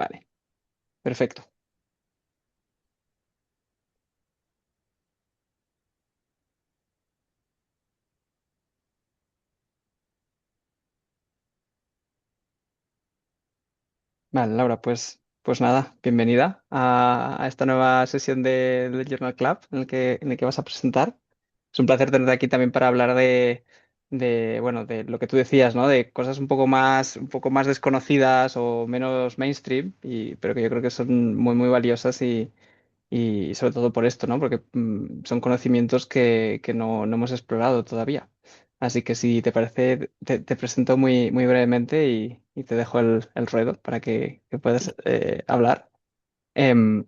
Vale, perfecto. Vale, Laura, pues nada, bienvenida a esta nueva sesión del Journal Club en el que vas a presentar. Es un placer tenerte aquí también para hablar bueno, de lo que tú decías, ¿no? De cosas un poco más desconocidas o menos mainstream, pero que yo creo que son muy, muy valiosas y sobre todo por esto, ¿no? Porque son conocimientos que no hemos explorado todavía. Así que si te parece, te presento muy, muy brevemente y te dejo el ruedo para que puedas hablar. Em,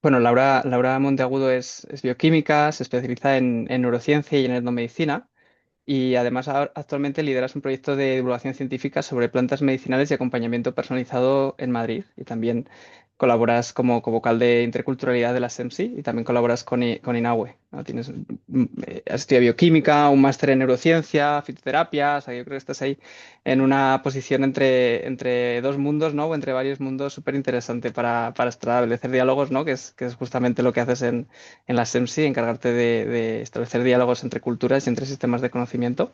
bueno, Laura Monteagudo es bioquímica, se especializa en neurociencia y en etnomedicina. Y además actualmente lideras un proyecto de divulgación científica sobre plantas medicinales y acompañamiento personalizado en Madrid. Y también colaboras como vocal de interculturalidad de la SEMSI y también colaboras con INAUE, ¿no? Has estudiado bioquímica, un máster en neurociencia, fitoterapia. O sea, yo creo que estás ahí en una posición entre dos mundos, ¿no? O entre varios mundos súper interesante para establecer diálogos, ¿no? Que es justamente lo que haces en la SEMSI, encargarte de establecer diálogos entre culturas y entre sistemas de conocimiento.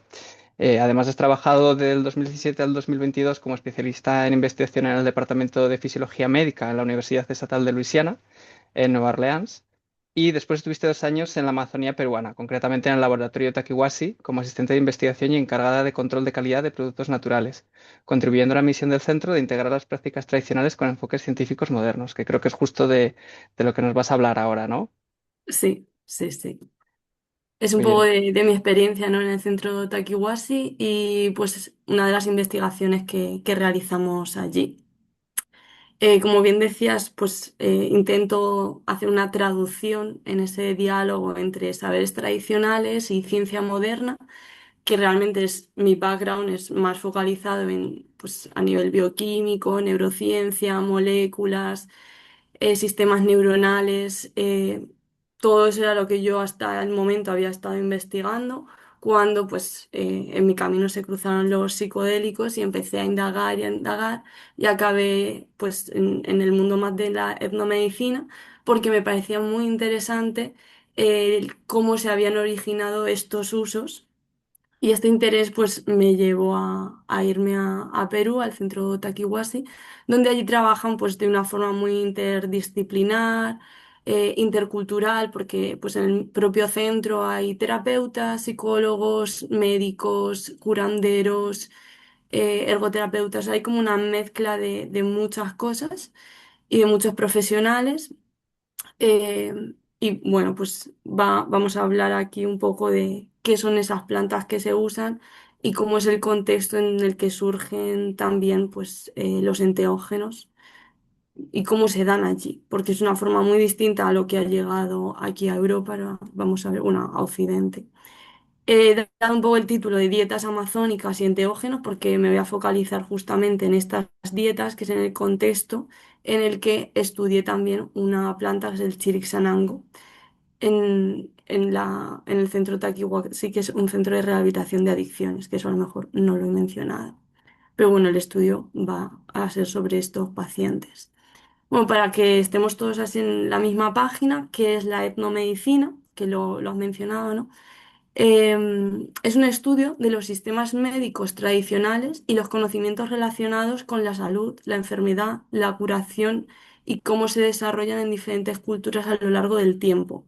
Además, has trabajado del 2017 al 2022 como especialista en investigación en el Departamento de Fisiología Médica en la Universidad Estatal de Luisiana, en Nueva Orleans. Y después estuviste 2 años en la Amazonía peruana, concretamente en el laboratorio Takiwasi, como asistente de investigación y encargada de control de calidad de productos naturales, contribuyendo a la misión del centro de integrar las prácticas tradicionales con enfoques científicos modernos, que creo que es justo de lo que nos vas a hablar ahora, ¿no? Sí, sí, sí. Es un Muy poco bien. de mi experiencia, ¿no? En el centro Takiwasi y pues una de las investigaciones que realizamos allí. Como bien decías, pues intento hacer una traducción en ese diálogo entre saberes tradicionales y ciencia moderna, que realmente es mi background, es más focalizado en, pues, a nivel bioquímico, neurociencia, moléculas, sistemas neuronales, todo eso era lo que yo hasta el momento había estado investigando, cuando pues en mi camino se cruzaron los psicodélicos y empecé a indagar y a indagar y acabé pues en el mundo más de la etnomedicina porque me parecía muy interesante cómo se habían originado estos usos y este interés pues me llevó a irme a Perú, al centro Taquihuasi, donde allí trabajan pues de una forma muy interdisciplinar, intercultural, porque pues en el propio centro hay terapeutas, psicólogos, médicos, curanderos, ergoterapeutas, hay como una mezcla de muchas cosas y de muchos profesionales. Eh, y bueno, pues vamos a hablar aquí un poco de qué son esas plantas que se usan y cómo es el contexto en el que surgen también pues, los enteógenos y cómo se dan allí, porque es una forma muy distinta a lo que ha llegado aquí a Europa, vamos a ver, una a Occidente. He dado un poco el título de dietas amazónicas y enteógenos porque me voy a focalizar justamente en estas dietas, que es en el contexto en el que estudié también una planta que es el Chirixanango en el centro Takiwa, sí que es un centro de rehabilitación de adicciones, que eso a lo mejor no lo he mencionado. Pero bueno, el estudio va a ser sobre estos pacientes. Bueno, para que estemos todos así en la misma página, que es la etnomedicina, que lo has mencionado, ¿no? Es un estudio de los sistemas médicos tradicionales y los conocimientos relacionados con la salud, la enfermedad, la curación y cómo se desarrollan en diferentes culturas a lo largo del tiempo.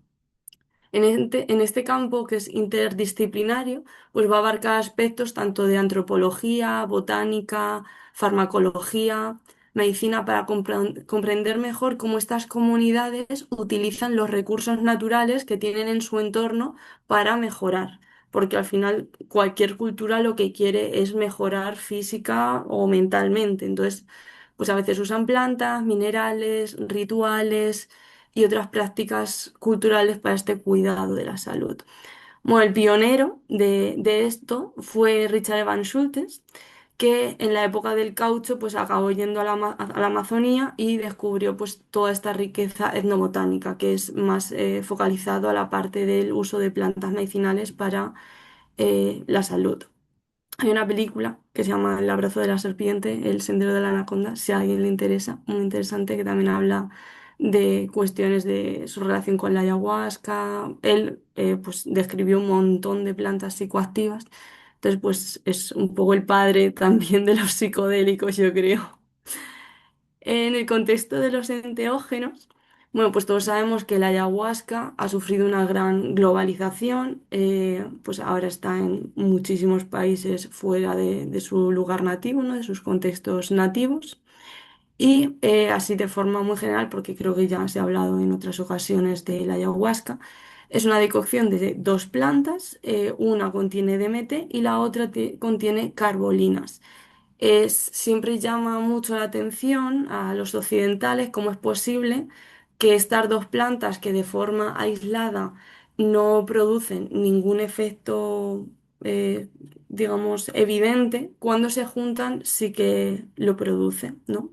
En este campo, que es interdisciplinario, pues va a abarcar aspectos tanto de antropología, botánica, farmacología, medicina para comprender mejor cómo estas comunidades utilizan los recursos naturales que tienen en su entorno para mejorar. Porque al final cualquier cultura lo que quiere es mejorar física o mentalmente. Entonces, pues a veces usan plantas, minerales, rituales y otras prácticas culturales para este cuidado de la salud. Bueno, el pionero de esto fue Richard Evans Schultes, que en la época del caucho pues acabó yendo a a la Amazonía y descubrió pues toda esta riqueza etnobotánica, que es más focalizado a la parte del uso de plantas medicinales para la salud. Hay una película que se llama El abrazo de la serpiente, El sendero de la anaconda, si a alguien le interesa, muy interesante, que también habla de cuestiones de su relación con la ayahuasca. Él pues describió un montón de plantas psicoactivas, entonces pues es un poco el padre también de los psicodélicos, yo creo. En el contexto de los enteógenos, bueno, pues todos sabemos que la ayahuasca ha sufrido una gran globalización, pues ahora está en muchísimos países fuera de su lugar nativo, ¿no? De sus contextos nativos. Y así de forma muy general, porque creo que ya se ha hablado en otras ocasiones de la ayahuasca, es una decocción de dos plantas, una contiene DMT y la otra contiene carbolinas. Siempre llama mucho la atención a los occidentales cómo es posible que estas dos plantas que de forma aislada no producen ningún efecto, eh, digamos, evidente, cuando se juntan sí que lo producen, ¿no?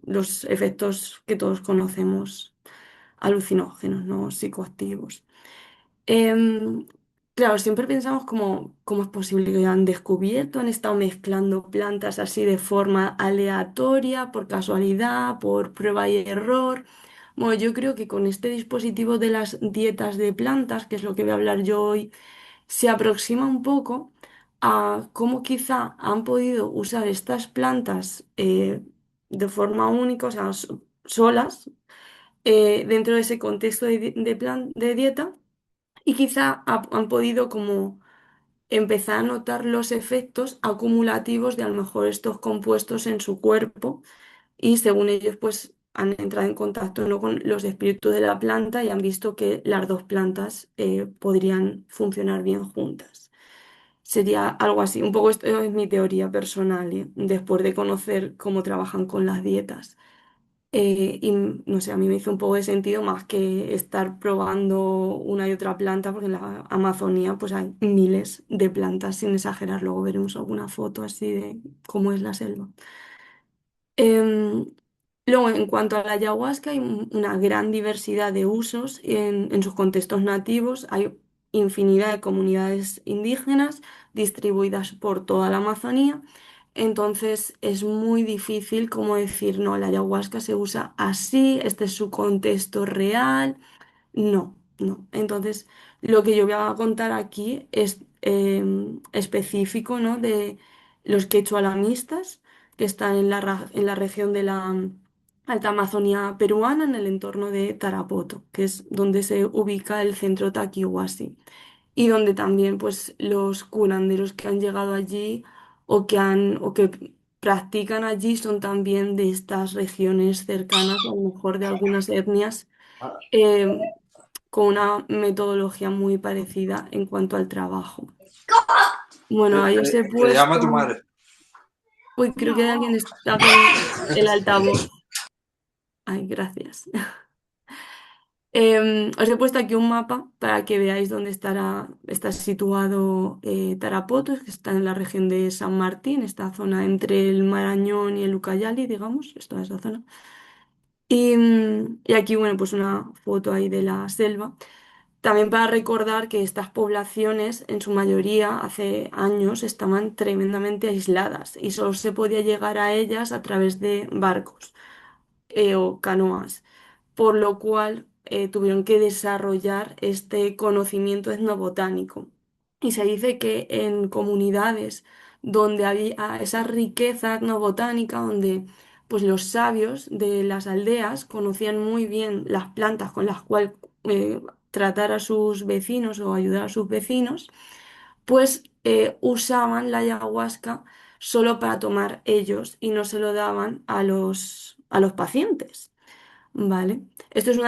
Los efectos que todos conocemos, alucinógenos, ¿no? Psicoactivos. Em, claro, siempre pensamos cómo es posible que han descubierto, han estado mezclando plantas así de forma aleatoria, por casualidad, por prueba y error. Bueno, yo creo que con este dispositivo de las dietas de plantas, que es lo que voy a hablar yo hoy, se aproxima un poco a cómo quizá han podido usar estas plantas de forma única, o sea, solas, dentro de ese contexto de dieta y quizá han podido como empezar a notar los efectos acumulativos de a lo mejor estos compuestos en su cuerpo y según ellos pues han entrado en contacto, ¿no? con los espíritus de la planta y han visto que las dos plantas podrían funcionar bien juntas. Sería algo así, un poco esto es mi teoría personal, después de conocer cómo trabajan con las dietas. Y no sé, a mí me hizo un poco de sentido más que estar probando una y otra planta, porque en la Amazonía pues hay miles de plantas, sin exagerar. Luego veremos alguna foto así de cómo es la selva. Em, Luego, en cuanto a la ayahuasca, hay una gran diversidad de usos en sus contextos nativos. Hay infinidad de comunidades indígenas distribuidas por toda la Amazonía. Entonces, es muy difícil como decir, no, la ayahuasca se usa así, este es su contexto real. No, no. Entonces, lo que yo voy a contar aquí es específico, ¿no? de los quechua-lamistas que están en la región de la Alta Amazonía peruana, en el entorno de Tarapoto, que es donde se ubica el centro Taquihuasi, y donde también pues, los curanderos que han llegado allí o que practican allí son también de estas regiones cercanas, o a lo mejor de algunas etnias eh, con una metodología muy parecida en cuanto al trabajo. Bueno, ahí os he Que le llama a puesto... tu madre. Uy, creo que alguien está con el altavoz. Ay, gracias. Os he puesto aquí un mapa para que veáis dónde está situado Tarapoto, que está en la región de San Martín, esta zona entre el Marañón y el Ucayali, digamos, es toda esa zona. Y aquí, bueno, pues una foto ahí de la selva. También para recordar que estas poblaciones, en su mayoría, hace años estaban tremendamente aisladas y solo se podía llegar a ellas a través de barcos o canoas, por lo cual tuvieron que desarrollar este conocimiento etnobotánico. Y se dice que en comunidades donde había esa riqueza etnobotánica, donde pues los sabios de las aldeas conocían muy bien las plantas con las cuales tratar a sus vecinos o ayudar a sus vecinos, pues usaban la ayahuasca solo para tomar ellos y no se lo daban a los pacientes. ¿Vale? Esto es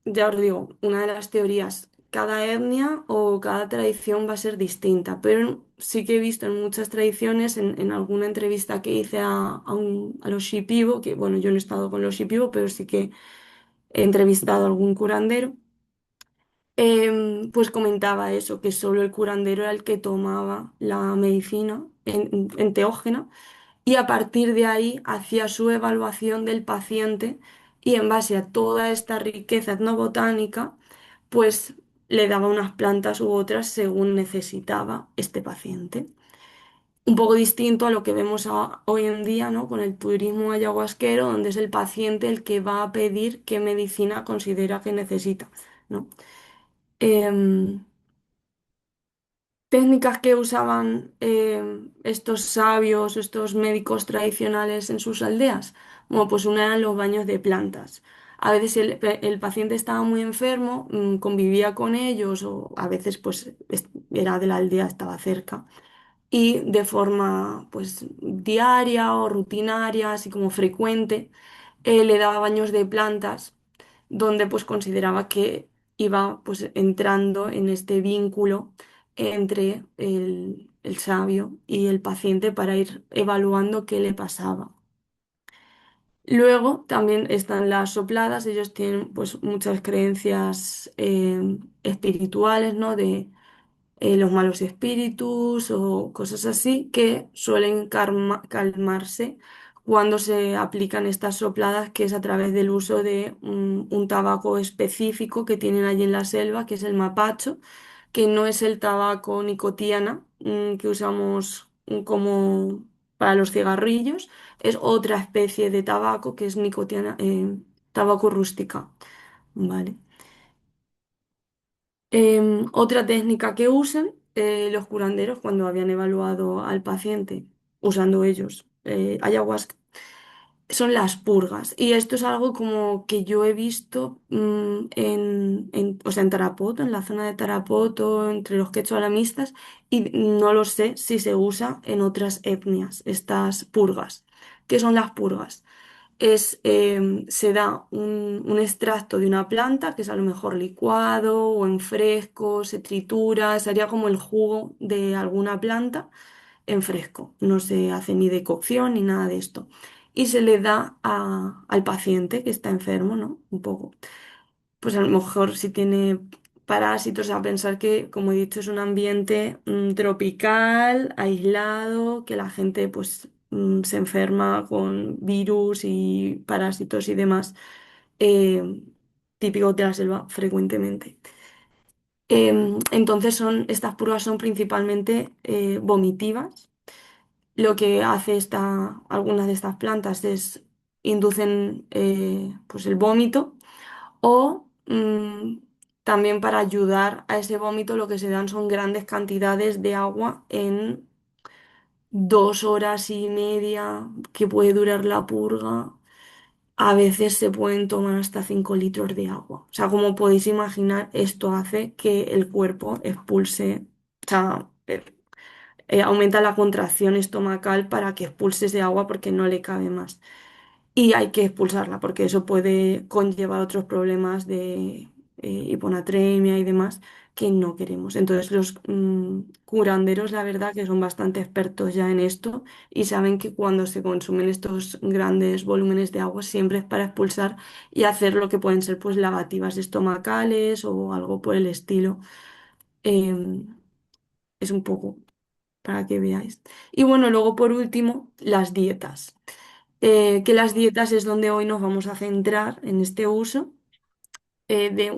ya os digo, una de las teorías. Cada etnia o cada tradición va a ser distinta, pero sí que he visto en muchas tradiciones, en alguna entrevista que hice a los Shipibo, que bueno, yo no he estado con los Shipibo, pero sí que he entrevistado a algún curandero, pues comentaba eso, que solo el curandero era el que tomaba la medicina enteógena y a partir de ahí hacía su evaluación del paciente y en base a toda esta riqueza etnobotánica, pues le daba unas plantas u otras según necesitaba este paciente. un poco distinto a lo que vemos hoy en día, ¿no? Con el turismo ayahuasquero, donde es el paciente el que va a pedir qué medicina considera que necesita, ¿no? Em, Técnicas que usaban estos sabios, estos médicos tradicionales en sus aldeas. Bueno, pues una eran los baños de plantas. A veces el paciente estaba muy enfermo, convivía con ellos o a veces pues era de la aldea, estaba cerca. Y de forma pues diaria o rutinaria, así como frecuente, le daba baños de plantas donde pues consideraba que iba pues entrando en este vínculo entre el sabio y el paciente para ir evaluando qué le pasaba. Luego también están las sopladas, ellos tienen pues muchas creencias espirituales, ¿no? De los malos espíritus o cosas así que suelen calmarse cuando se aplican estas sopladas, que es a través del uso de un tabaco específico que tienen allí en la selva, que es el mapacho, que no es el tabaco nicotiana que usamos como para los cigarrillos, es otra especie de tabaco que es nicotiana, tabaco rústica, ¿vale? Otra técnica que usan los curanderos cuando habían evaluado al paciente, usando ellos ayahuasca, son las purgas. Y esto es algo como que yo he visto o sea, en Tarapoto, en la zona de Tarapoto, entre los quechua-alamistas, y no lo sé si se usa en otras etnias, estas purgas. ¿Qué son las purgas? Se da un extracto de una planta, que es a lo mejor licuado o en fresco, se tritura, sería como el jugo de alguna planta en fresco. No se hace ni decocción ni nada de esto. Y se le da al paciente que está enfermo, ¿no? Un poco. Pues a lo mejor si tiene parásitos, a pensar que, como he dicho, es un ambiente tropical, aislado, que la gente pues se enferma con virus y parásitos y demás, eh, típicos de la selva frecuentemente. Entonces estas pruebas son principalmente vomitivas. Lo que hace algunas de estas plantas es inducen pues el vómito o también para ayudar a ese vómito lo que se dan son grandes cantidades de agua en 2 horas y media que puede durar la purga. A veces se pueden tomar hasta 5 litros de agua. O sea, como podéis imaginar, esto hace que el cuerpo expulse, o sea, aumenta la contracción estomacal para que expulse ese agua porque no le cabe más. Y hay que expulsarla porque eso puede conllevar otros problemas de hiponatremia y demás que no queremos. Entonces los curanderos, la verdad, que son bastante expertos ya en esto y saben que cuando se consumen estos grandes volúmenes de agua siempre es para expulsar y hacer lo que pueden ser pues lavativas estomacales o algo por el estilo. Em, es un poco para que veáis. Y bueno, luego por último, las dietas. Que las dietas es donde hoy nos vamos a centrar en este uso de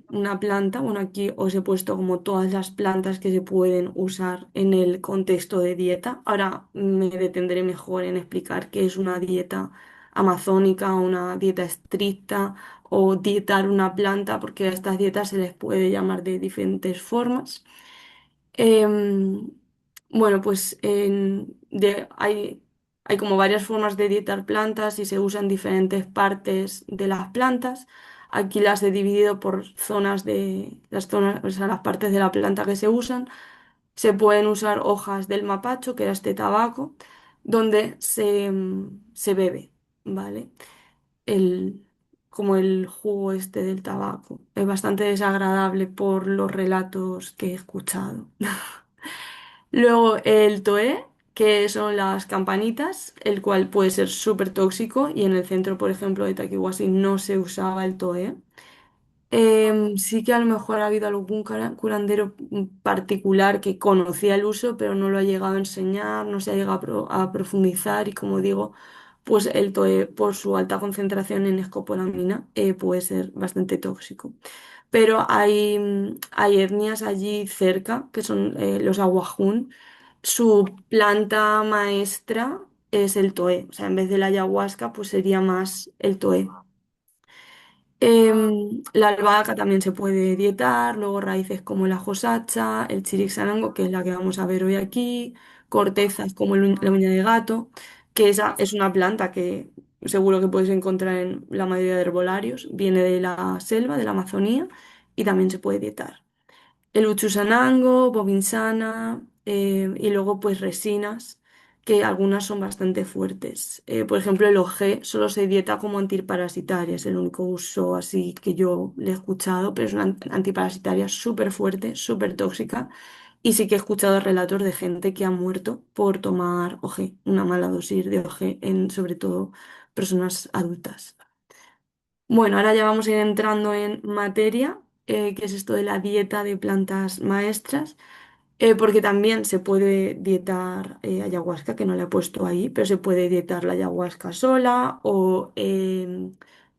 una planta. Bueno, aquí os he puesto como todas las plantas que se pueden usar en el contexto de dieta. Ahora me detendré mejor en explicar qué es una dieta amazónica, una dieta estricta o dietar una planta, porque a estas dietas se les puede llamar de diferentes formas. Em, bueno, pues hay como varias formas de dietar plantas y se usan diferentes partes de las plantas. Aquí las he dividido por zonas de las zonas, o sea, las partes de la planta que se usan. Se pueden usar hojas del mapacho, que era este tabaco, donde se bebe, ¿vale? El, como el jugo este del tabaco. Es bastante desagradable por los relatos que he escuchado. Luego el toé, que son las campanitas, el cual puede ser súper tóxico y en el centro, por ejemplo, de Takiwasi no se usaba el toé. Sí que a lo mejor ha habido algún curandero particular que conocía el uso, pero no lo ha llegado a enseñar, no se ha llegado a profundizar y como digo, pues el toé por su alta concentración en escopolamina puede ser bastante tóxico. Pero hay etnias allí cerca, que son los Awajún, Su planta maestra es el toé, o sea, en vez de la ayahuasca, pues sería más el toé. La albahaca también se puede dietar, luego raíces como la josacha, el chirixanango, que es la que vamos a ver hoy aquí, cortezas como la uña de gato, que esa es una planta que seguro que puedes encontrar en la mayoría de herbolarios, viene de la selva, de la Amazonía, y también se puede dietar. El Uchusanango, Bobinsana y luego pues resinas, que algunas son bastante fuertes. Por ejemplo, el OG solo se dieta como antiparasitaria, es el único uso así que yo le he escuchado, pero es una antiparasitaria súper fuerte, súper tóxica. Y sí que he escuchado relatos de gente que ha muerto por tomar OG, una mala dosis de OG en sobre todo personas adultas. Bueno, ahora ya vamos a ir entrando en materia, que es esto de la dieta de plantas maestras, porque también se puede dietar ayahuasca, que no la he puesto ahí, pero se puede dietar la ayahuasca sola o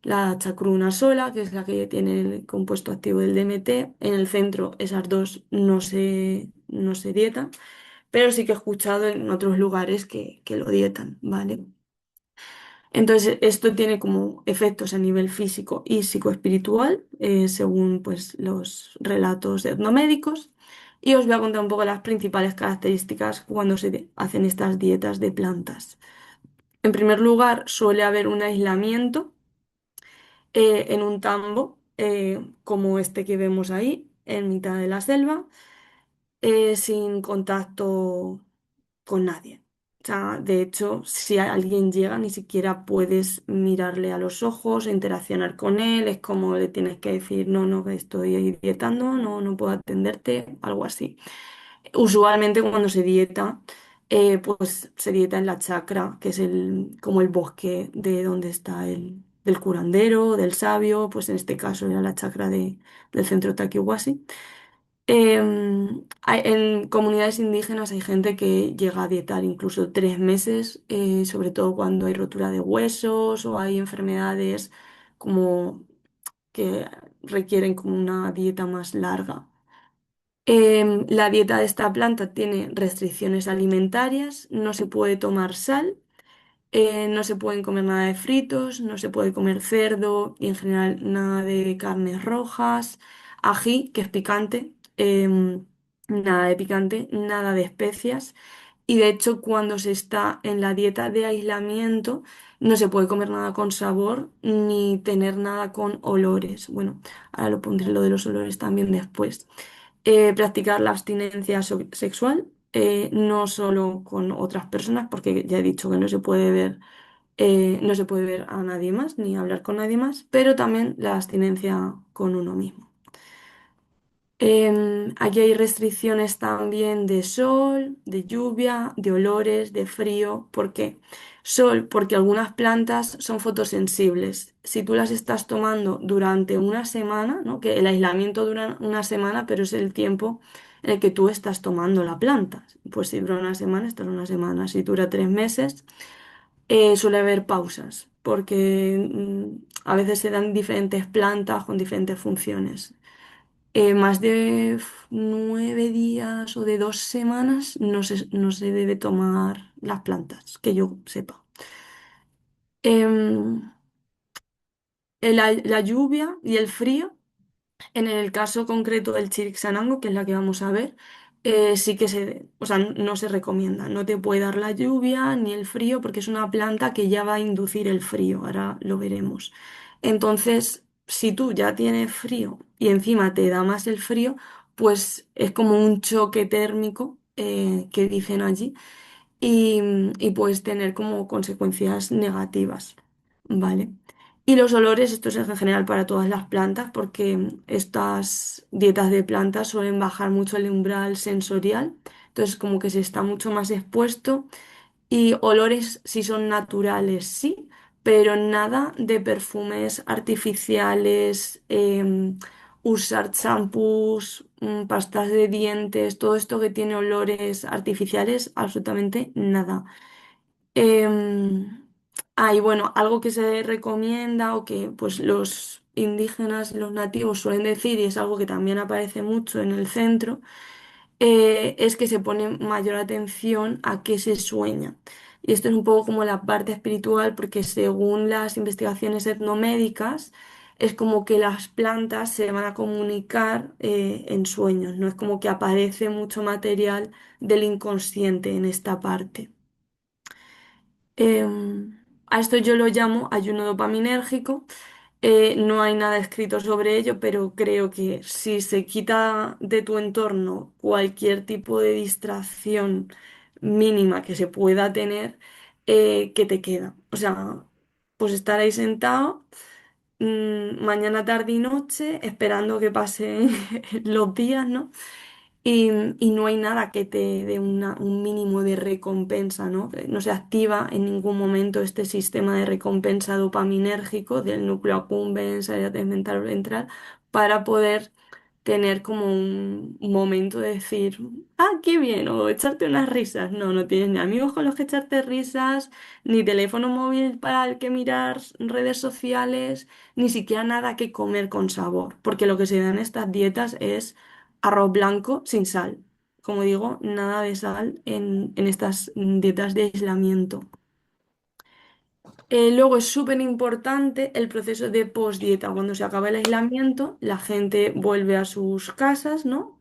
la chacruna sola, que es la que tiene el compuesto activo del DMT. En el centro esas dos no se dietan, pero sí que he escuchado en otros lugares que lo dietan, ¿vale? Entonces, esto tiene como efectos a nivel físico y psicoespiritual, según pues, los relatos etnomédicos. Y os voy a contar un poco las principales características cuando hacen estas dietas de plantas. En primer lugar, suele haber un aislamiento en un tambo, como este que vemos ahí, en mitad de la selva, sin contacto con nadie. O sea, de hecho, si alguien llega, ni siquiera puedes mirarle a los ojos, interaccionar con él, es como le tienes que decir, no, no, que estoy dietando, no, no puedo atenderte, algo así. Usualmente cuando se dieta, pues se dieta en la chacra, que es como el bosque de donde está del curandero, del sabio, pues en este caso era la chacra del centro Takiwasi. En comunidades indígenas hay gente que llega a dietar incluso 3 meses, sobre todo cuando hay rotura de huesos o hay enfermedades como que requieren como una dieta más larga. La dieta de esta planta tiene restricciones alimentarias, no se puede tomar sal, no se pueden comer nada de fritos, no se puede comer cerdo y en general nada de carnes rojas, ají, que es picante, nada de picante, nada de especias. Y de hecho, cuando se está en la dieta de aislamiento, no se puede comer nada con sabor ni tener nada con olores. Bueno, ahora lo pondré lo de los olores también después. Practicar la abstinencia sexual, no solo con otras personas, porque ya he dicho que no se puede ver a nadie más ni hablar con nadie más, pero también la abstinencia con uno mismo. Aquí hay restricciones también de sol, de lluvia, de olores, de frío. ¿Por qué? Sol, porque algunas plantas son fotosensibles. Si tú las estás tomando durante una semana, ¿no? Que el aislamiento dura una semana, pero es el tiempo en el que tú estás tomando la planta. Pues si dura una semana, estás una semana. Si dura 3 meses, suele haber pausas, porque a veces se dan diferentes plantas con diferentes funciones. Más de 9 días o de 2 semanas no se debe tomar las plantas, que yo sepa. Em, la lluvia y el frío, en el caso concreto del Chirixanango, que es la que vamos a ver, sí que o sea, no se recomienda. No te puede dar la lluvia ni el frío porque es una planta que ya va a inducir el frío. Ahora lo veremos. Entonces, si tú ya tienes frío y encima te da más el frío, pues es como un choque térmico que dicen allí y, y puedes tener como consecuencias negativas, ¿vale? Y los olores, esto es en general para todas las plantas, porque estas dietas de plantas suelen bajar mucho el umbral sensorial, entonces como que se está mucho más expuesto y olores si son naturales, sí, pero nada de perfumes artificiales, usar champús, pastas de dientes, todo esto que tiene olores artificiales, absolutamente nada. Em, y bueno, algo que se recomienda o que pues los indígenas, los nativos suelen decir, y es algo que también aparece mucho en el centro, es que se pone mayor atención a qué se sueña. Y esto es un poco como la parte espiritual, porque según las investigaciones etnomédicas, es como que las plantas se van a comunicar en sueños, ¿no? Es como que aparece mucho material del inconsciente en esta parte. A esto yo lo llamo ayuno dopaminérgico. No hay nada escrito sobre ello, pero creo que si se quita de tu entorno cualquier tipo de distracción mínima que se pueda tener, ¿qué te queda? O sea, pues estar ahí sentado mañana, tarde y noche, esperando que pasen los días, ¿no? Y, y no hay nada que te dé un mínimo de recompensa, ¿no? Que no se activa en ningún momento este sistema de recompensa dopaminérgico del núcleo accumbens, área tegmental ventral, para poder tener como un momento de decir, ah, qué bien, o echarte unas risas. No, no tienes ni amigos con los que echarte risas, ni teléfono móvil para el que mirar redes sociales, ni siquiera nada que comer con sabor, porque lo que se da en estas dietas es arroz blanco sin sal. Como digo, nada de sal en estas dietas de aislamiento. Luego es súper importante el proceso de postdieta. Cuando se acaba el aislamiento, la gente vuelve a sus casas, ¿no?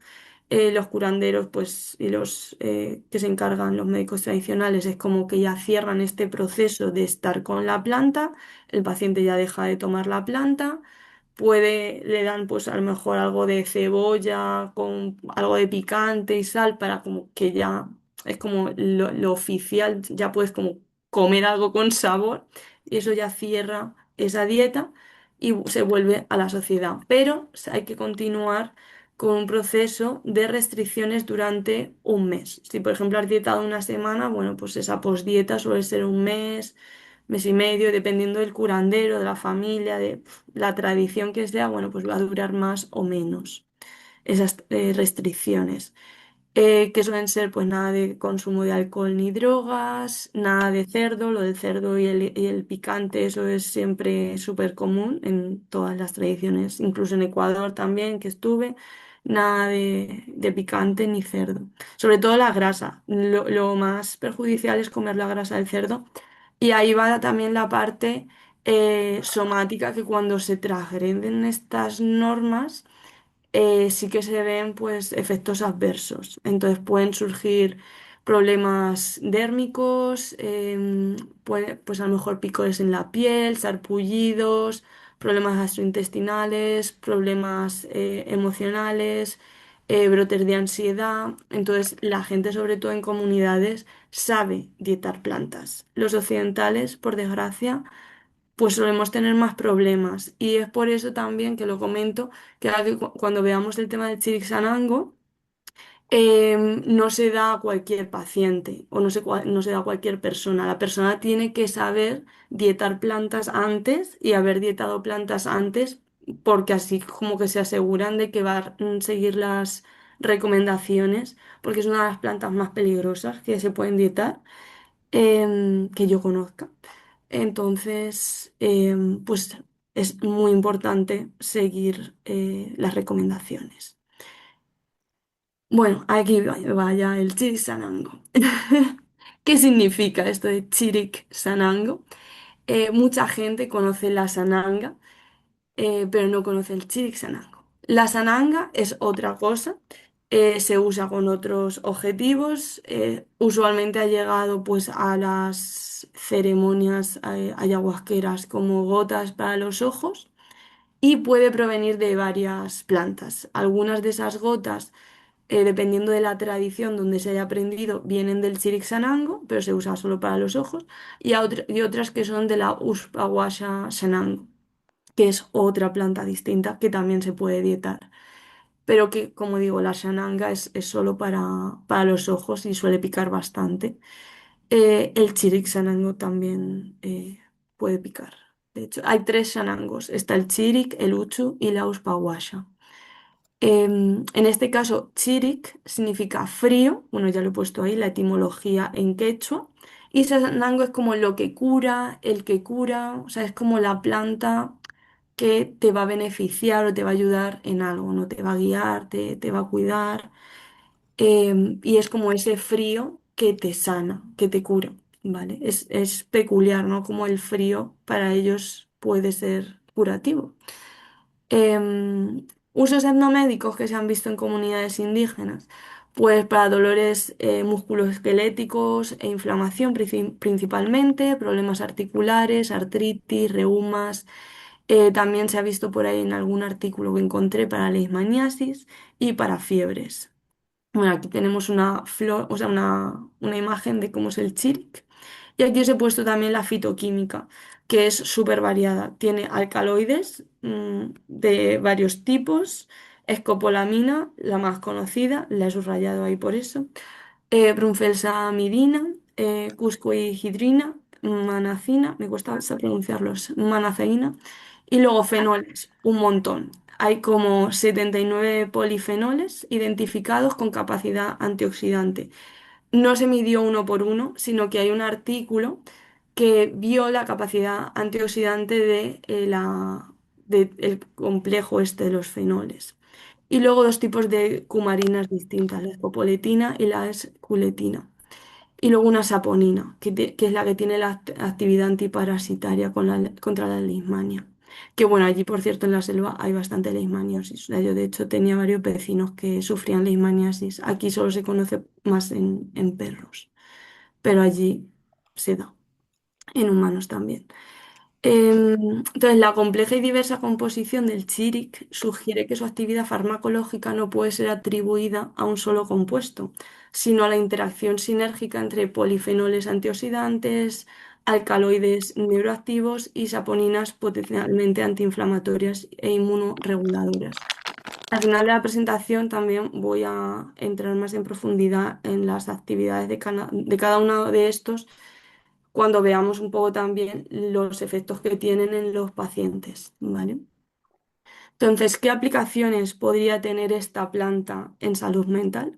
Los curanderos, pues, y los que se encargan, los médicos tradicionales, es como que ya cierran este proceso de estar con la planta, el paciente ya deja de tomar la planta, le dan pues a lo mejor algo de cebolla con algo de picante y sal para como que ya es como lo oficial, ya puedes como comer algo con sabor y eso ya cierra esa dieta y se vuelve a la sociedad. Pero hay que continuar con un proceso de restricciones durante un mes. Si, por ejemplo, has dietado una semana, bueno, pues esa postdieta suele ser un mes, mes y medio, dependiendo del curandero, de la familia, de la tradición que sea, bueno, pues va a durar más o menos esas restricciones que suelen ser pues nada de consumo de alcohol ni drogas, nada de cerdo, lo del cerdo y el picante, eso es siempre súper común en todas las tradiciones, incluso en Ecuador también que estuve, nada de picante ni cerdo, sobre todo la grasa, lo más perjudicial es comer la grasa del cerdo y ahí va también la parte somática que cuando se transgreden estas normas, sí que se ven pues efectos adversos. Entonces pueden surgir problemas dérmicos, pues a lo mejor picores en la piel, sarpullidos, problemas gastrointestinales, problemas emocionales, brotes de ansiedad. Entonces la gente, sobre todo en comunidades, sabe dietar plantas. Los occidentales, por desgracia, pues solemos tener más problemas. Y es por eso también que lo comento, que ahora que cuando veamos el tema del Chirixanango, no se da a cualquier paciente o no se da a cualquier persona. La persona tiene que saber dietar plantas antes y haber dietado plantas antes, porque así como que se aseguran de que va a seguir las recomendaciones, porque es una de las plantas más peligrosas que se pueden dietar que yo conozca. Entonces, pues es muy importante seguir las recomendaciones. Bueno, aquí vaya el Chirik Sanango. ¿Qué significa esto de Chirik Sanango? Mucha gente conoce la sananga, pero no conoce el Chiricsanango. La sananga es otra cosa, se usa con otros objetivos, usualmente ha llegado pues a las ceremonias ayahuasqueras como gotas para los ojos y puede provenir de varias plantas. Algunas de esas gotas, dependiendo de la tradición donde se haya aprendido, vienen del Chiricsanango, pero se usa solo para los ojos, y otras que son de la Uspawasha Sanango, que es otra planta distinta que también se puede dietar. Pero que, como digo, la shananga es solo para los ojos y suele picar bastante. El chirik sanango también puede picar. De hecho, hay tres shanangos. Está el chirik, el uchu y la uspawasha. En este caso, chirik significa frío. Bueno, ya lo he puesto ahí, la etimología en quechua. Y sanango es como lo que cura, el que cura. O sea, es como la planta que te va a beneficiar o te va a ayudar en algo, no te va a guiar, te va a cuidar. y es como ese frío que te sana, que te cura, ¿vale? Es peculiar, ¿no? Como el frío para ellos puede ser curativo. Usos etnomédicos que se han visto en comunidades indígenas, pues para dolores musculoesqueléticos e inflamación principalmente, problemas articulares, artritis, reumas. También se ha visto por ahí en algún artículo que encontré para leishmaniasis y para fiebres. Bueno, aquí tenemos una flor, o sea, una imagen de cómo es el chiric. Y aquí os he puesto también la fitoquímica, que es súper variada. Tiene alcaloides de varios tipos, escopolamina, la más conocida, la he subrayado ahí por eso, brunfelsamidina, cuscohidrina, manacina, me cuesta pronunciarlos, manaceína, y luego fenoles, un montón. Hay como 79 polifenoles identificados con capacidad antioxidante. No se midió uno por uno, sino que hay un artículo que vio la capacidad antioxidante del complejo este de los fenoles. Y luego dos tipos de cumarinas distintas, la escopoletina y la esculetina. Y luego una saponina, que es la que tiene la actividad antiparasitaria contra la leishmania. Que bueno, allí por cierto en la selva hay bastante leishmaniasis. O sea, yo de hecho tenía varios vecinos que sufrían leishmaniasis. Aquí solo se conoce más en perros, pero allí se da, en humanos también. Entonces, la compleja y diversa composición del chiric sugiere que su actividad farmacológica no puede ser atribuida a un solo compuesto, sino a la interacción sinérgica entre polifenoles antioxidantes, alcaloides neuroactivos y saponinas potencialmente antiinflamatorias e inmunorreguladoras. Al final de la presentación también voy a entrar más en profundidad en las actividades de cada uno de estos cuando veamos un poco también los efectos que tienen en los pacientes, ¿vale? Entonces, ¿qué aplicaciones podría tener esta planta en salud mental?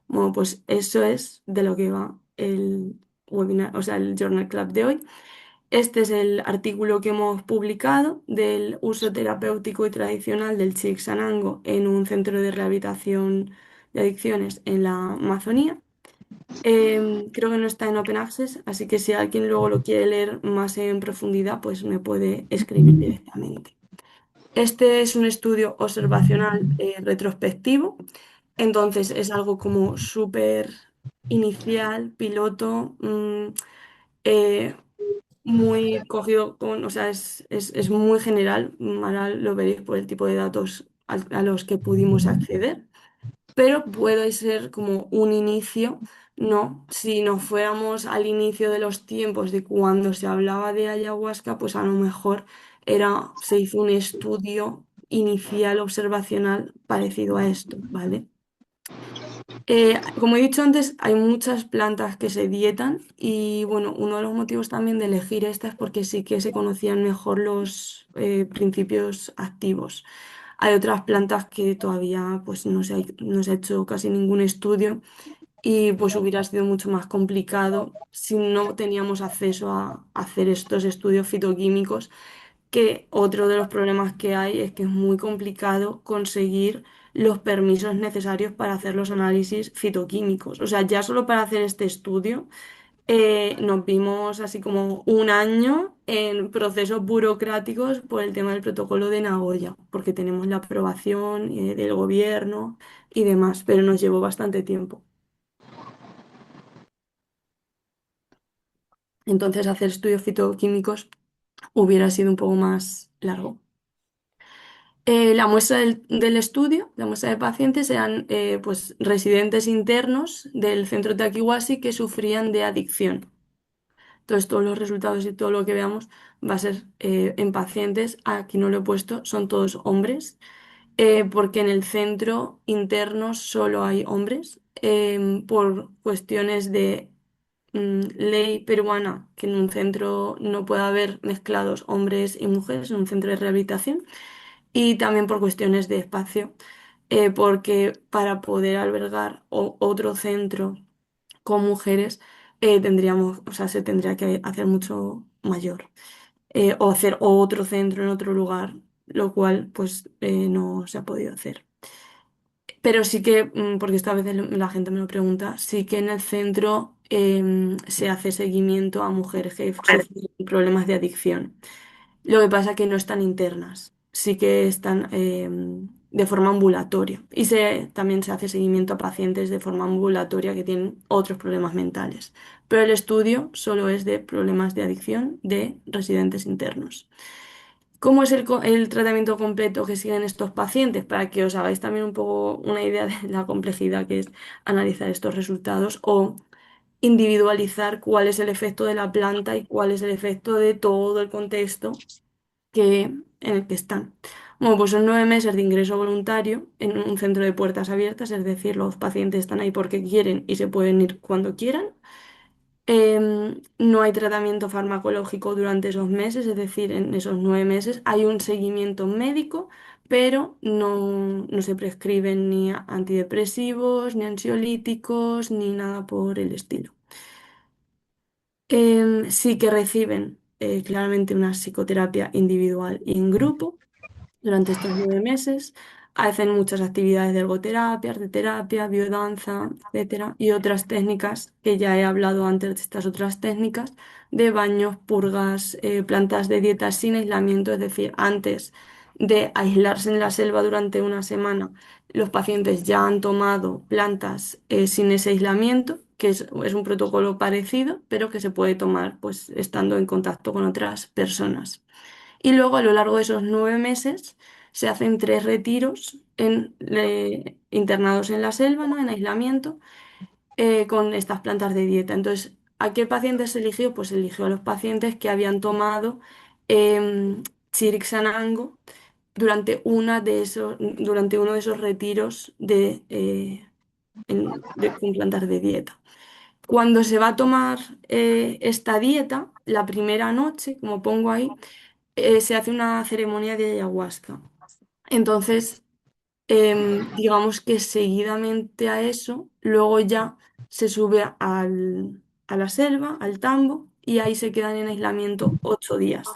Bueno, pues eso es de lo que va el webinar, o sea, el Journal Club de hoy. Este es el artículo que hemos publicado del uso terapéutico y tradicional del Chicxanango en un centro de rehabilitación de adicciones en la Amazonía. Creo que no está en Open Access, así que si alguien luego lo quiere leer más en profundidad, pues me puede escribir directamente. Este es un estudio observacional retrospectivo, entonces es algo como súper inicial, piloto, eh, muy cogido con, o sea, es muy general, ahora lo veréis por el tipo de datos a los que pudimos acceder, pero puede ser como un inicio, ¿no? Si nos fuéramos al inicio de los tiempos de cuando se hablaba de ayahuasca, pues a lo mejor se hizo un estudio inicial observacional parecido a esto, ¿vale? Como he dicho antes, hay muchas plantas que se dietan y bueno, uno de los motivos también de elegir esta es porque sí que se conocían mejor los principios activos. Hay otras plantas que todavía pues no se ha hecho casi ningún estudio y pues hubiera sido mucho más complicado si no teníamos acceso a hacer estos estudios fitoquímicos, que otro de los problemas que hay es que es muy complicado conseguir los permisos necesarios para hacer los análisis fitoquímicos. O sea, ya solo para hacer este estudio nos vimos así como un año en procesos burocráticos por el tema del protocolo de Nagoya, porque tenemos la aprobación del gobierno y demás, pero nos llevó bastante tiempo. Entonces, hacer estudios fitoquímicos hubiera sido un poco más largo. La muestra del estudio, la muestra de pacientes, eran pues, residentes internos del centro Takiwasi que sufrían de adicción. Entonces, todos los resultados y todo lo que veamos va a ser en pacientes. Aquí no lo he puesto, son todos hombres, porque en el centro interno solo hay hombres, por cuestiones de ley peruana, que en un centro no puede haber mezclados hombres y mujeres, en un centro de rehabilitación, y también por cuestiones de espacio, porque para poder albergar otro centro con mujeres, o sea, se tendría que hacer mucho mayor, o hacer otro centro en otro lugar, lo cual pues no se ha podido hacer. Pero sí que, porque esta vez la gente me lo pregunta, sí que en el centro se hace seguimiento a mujeres que sufren problemas de adicción. Lo que pasa es que no están internas, sí que están de forma ambulatoria. Y también se hace seguimiento a pacientes de forma ambulatoria que tienen otros problemas mentales. Pero el estudio solo es de problemas de adicción de residentes internos. ¿Cómo es el tratamiento completo que siguen estos pacientes? Para que os hagáis también un poco una idea de la complejidad que es analizar estos resultados o individualizar cuál es el efecto de la planta y cuál es el efecto de todo el contexto en el que están. Bueno, pues son 9 meses de ingreso voluntario en un centro de puertas abiertas, es decir, los pacientes están ahí porque quieren y se pueden ir cuando quieran. No hay tratamiento farmacológico durante esos meses, es decir, en esos 9 meses hay un seguimiento médico, pero no se prescriben ni antidepresivos, ni ansiolíticos, ni nada por el estilo. Sí que reciben claramente una psicoterapia individual y en grupo durante estos 9 meses. Hacen muchas actividades de ergoterapia, arteterapia, biodanza, etcétera, y otras técnicas que ya he hablado antes de estas otras técnicas de baños, purgas, plantas de dieta sin aislamiento, es decir, antes de aislarse en la selva durante una semana, los pacientes ya han tomado plantas sin ese aislamiento, que es un protocolo parecido, pero que se puede tomar pues estando en contacto con otras personas. Y luego a lo largo de esos 9 meses se hacen 3 retiros internados en la selva, ¿no? En aislamiento, con estas plantas de dieta. Entonces, ¿a qué pacientes se eligió? Pues se eligió a los pacientes que habían tomado Chirixanango durante uno de esos retiros con plantas de dieta. Cuando se va a tomar esta dieta, la primera noche, como pongo ahí, se hace una ceremonia de ayahuasca. Entonces, digamos que seguidamente a eso, luego ya se sube a la selva, al tambo, y ahí se quedan en aislamiento 8 días,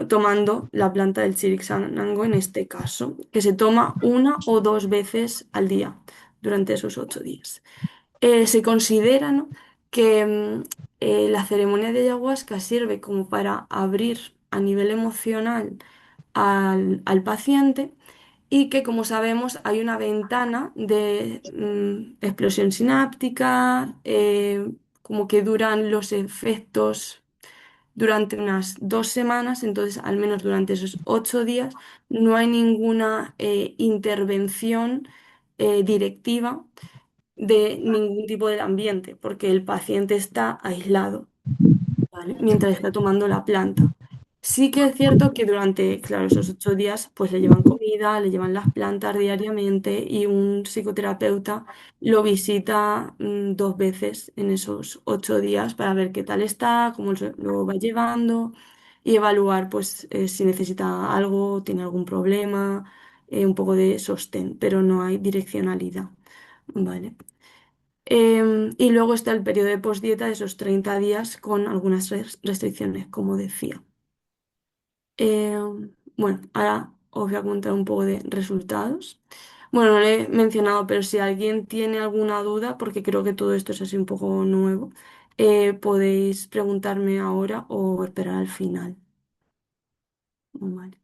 tomando la planta del Chirixanango en este caso, que se toma 1 o 2 veces al día durante esos 8 días. Se considera, ¿no?, que la ceremonia de ayahuasca sirve como para abrir a nivel emocional al paciente y que, como sabemos, hay una ventana de explosión sináptica, como que duran los efectos durante unas 2 semanas, entonces al menos durante esos 8 días no hay ninguna intervención directiva de ningún tipo de ambiente, porque el paciente está aislado, ¿vale? Mientras está tomando la planta. Sí que es cierto que durante, claro, esos 8 días, pues le llevan comida, le llevan las plantas diariamente y un psicoterapeuta lo visita 2 veces en esos 8 días para ver qué tal está, cómo lo va llevando y evaluar, pues, si necesita algo, tiene algún problema, un poco de sostén, pero no hay direccionalidad, ¿vale? Y luego está el periodo de postdieta de esos 30 días con algunas restricciones, como decía. Bueno, ahora os voy a contar un poco de resultados. Bueno, no lo he mencionado, pero si alguien tiene alguna duda, porque creo que todo esto es así un poco nuevo, podéis preguntarme ahora o esperar al final. Vale.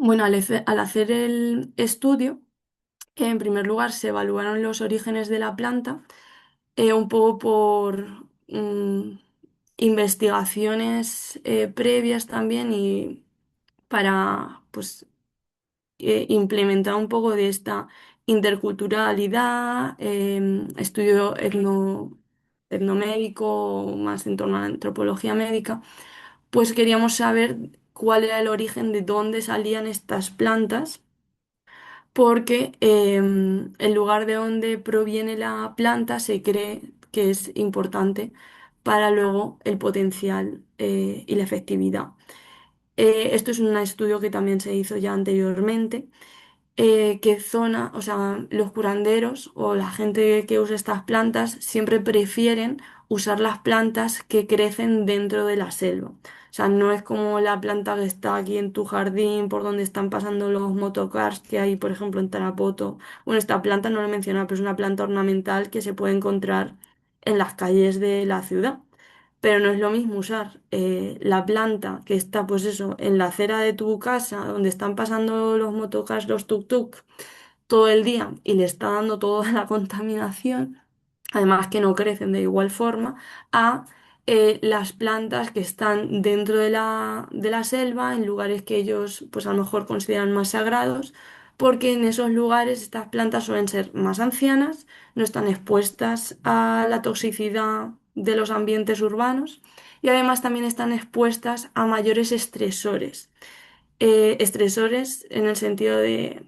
Bueno, al hacer el estudio, en primer lugar se evaluaron los orígenes de la planta un poco por investigaciones previas también y para pues implementar un poco de esta interculturalidad, estudio etnomédico, más en torno a la antropología médica, pues queríamos saber cuál era el origen de dónde salían estas plantas porque el lugar de donde proviene la planta se cree que es importante para luego el potencial y la efectividad. Esto es un estudio que también se hizo ya anteriormente, que o sea, los curanderos o la gente que usa estas plantas siempre prefieren usar las plantas que crecen dentro de la selva. O sea, no es como la planta que está aquí en tu jardín, por donde están pasando los motocars que hay, por ejemplo, en Tarapoto. Bueno, esta planta no la he mencionado, pero es una planta ornamental que se puede encontrar en las calles de la ciudad. Pero no es lo mismo usar la planta que está, pues eso, en la acera de tu casa, donde están pasando los motocars, los tuk-tuk, todo el día y le está dando toda la contaminación, además que no crecen de igual forma, a las plantas que están dentro de la selva, en lugares que ellos pues a lo mejor consideran más sagrados, porque en esos lugares estas plantas suelen ser más ancianas, no están expuestas a la toxicidad de los ambientes urbanos y además también están expuestas a mayores estresores. Estresores en el sentido de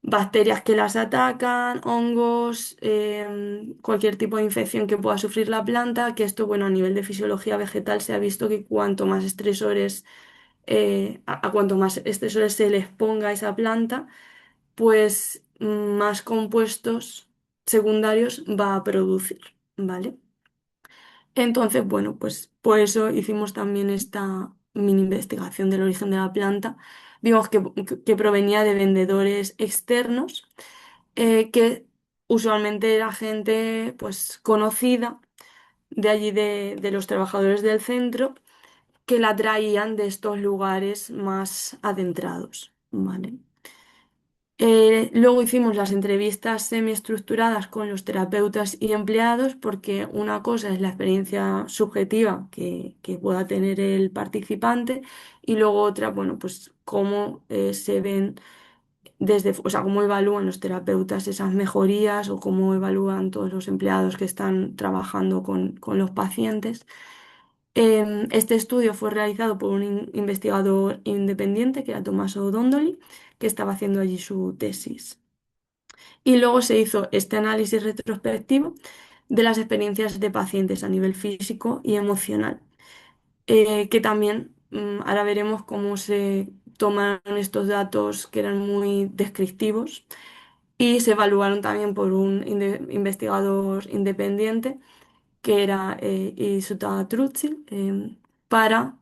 bacterias que las atacan, hongos, cualquier tipo de infección que pueda sufrir la planta, que esto, bueno, a nivel de fisiología vegetal se ha visto que cuanto más estresores, a cuanto más estresores se le exponga a esa planta, pues más compuestos secundarios va a producir, ¿vale? Entonces, bueno, pues por eso hicimos también esta mini investigación del origen de la planta. Vimos que provenía de vendedores externos, que usualmente era gente pues conocida de allí de los trabajadores del centro, que la traían de estos lugares más adentrados, ¿vale? Luego hicimos las entrevistas semiestructuradas con los terapeutas y empleados, porque una cosa es la experiencia subjetiva que pueda tener el participante y luego otra, bueno, pues cómo se ven desde, o sea, cómo evalúan los terapeutas esas mejorías o cómo evalúan todos los empleados que están trabajando con los pacientes. Este estudio fue realizado por un investigador independiente que era Tommaso Dondoli, que estaba haciendo allí su tesis. Y luego se hizo este análisis retrospectivo de las experiencias de pacientes a nivel físico y emocional, que también ahora veremos cómo se tomaron estos datos que eran muy descriptivos y se evaluaron también por un investigador independiente que era Isuta Truzzi, para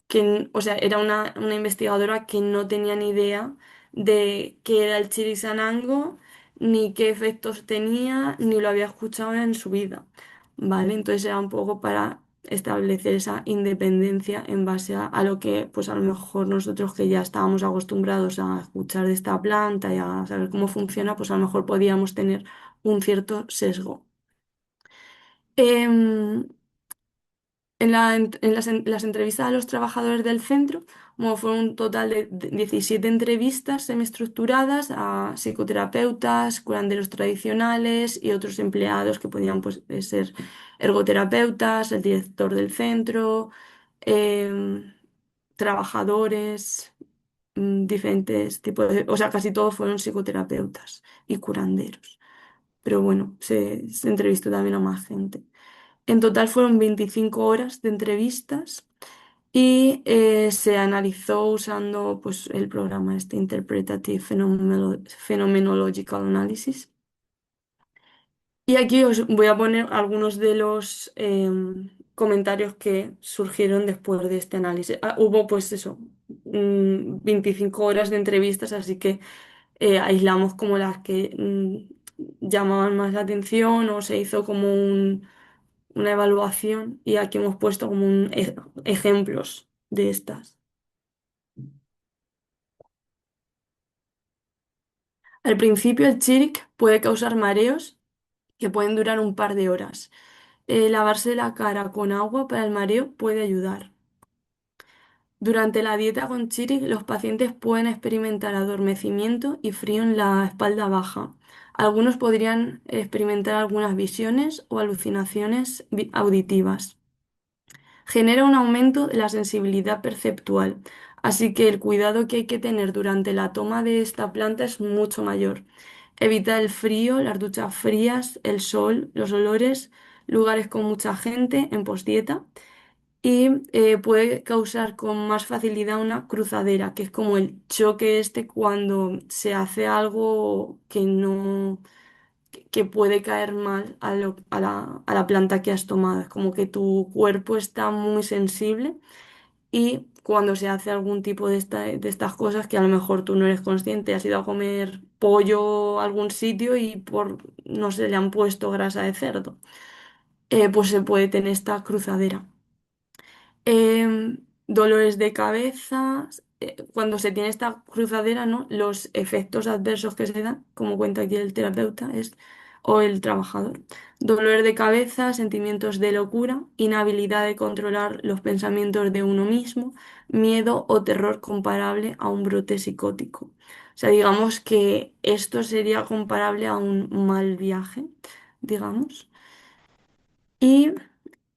que, o sea, era una investigadora que no tenía ni idea de qué era el chirisanango, ni qué efectos tenía, ni lo había escuchado en su vida, ¿vale? Entonces era un poco para establecer esa independencia en base a lo que, pues a lo mejor nosotros que ya estábamos acostumbrados a escuchar de esta planta y a saber cómo funciona, pues a lo mejor podíamos tener un cierto sesgo. Em, en las entrevistas a los trabajadores del centro, como fue un total de 17 entrevistas semiestructuradas a psicoterapeutas, curanderos tradicionales y otros empleados que podían pues, ser ergoterapeutas, el director del centro, em, trabajadores, diferentes tipos de... O sea, casi todos fueron psicoterapeutas y curanderos. Pero bueno, se entrevistó también a más gente. En total fueron 25 horas de entrevistas y se analizó usando pues, el programa este Interpretative Phenomenological Analysis. Y aquí os voy a poner algunos de los comentarios que surgieron después de este análisis. Hubo pues eso, 25 horas de entrevistas, así que aislamos como las que llamaban más la atención o se hizo como una evaluación y aquí hemos puesto como ejemplos de estas. Al principio el chiric puede causar mareos que pueden durar un par de horas. Lavarse la cara con agua para el mareo puede ayudar. Durante la dieta con chiric los pacientes pueden experimentar adormecimiento y frío en la espalda baja. Algunos podrían experimentar algunas visiones o alucinaciones auditivas. Genera un aumento de la sensibilidad perceptual, así que el cuidado que hay que tener durante la toma de esta planta es mucho mayor. Evita el frío, las duchas frías, el sol, los olores, lugares con mucha gente en postdieta y puede causar con más facilidad una cruzadera, que es como el choque este cuando se hace algo que puede caer mal a la planta que has tomado. Es como que tu cuerpo está muy sensible y cuando se hace algún tipo de estas cosas que a lo mejor tú no eres consciente, has ido a comer pollo a algún sitio y no sé, le han puesto grasa de cerdo, pues se puede tener esta cruzadera. Dolores de cabeza, cuando se tiene esta cruzadera, ¿no? Los efectos adversos que se dan, como cuenta aquí el terapeuta, o el trabajador. Dolores de cabeza, sentimientos de locura, inhabilidad de controlar los pensamientos de uno mismo, miedo o terror comparable a un brote psicótico. O sea, digamos que esto sería comparable a un mal viaje, digamos. Y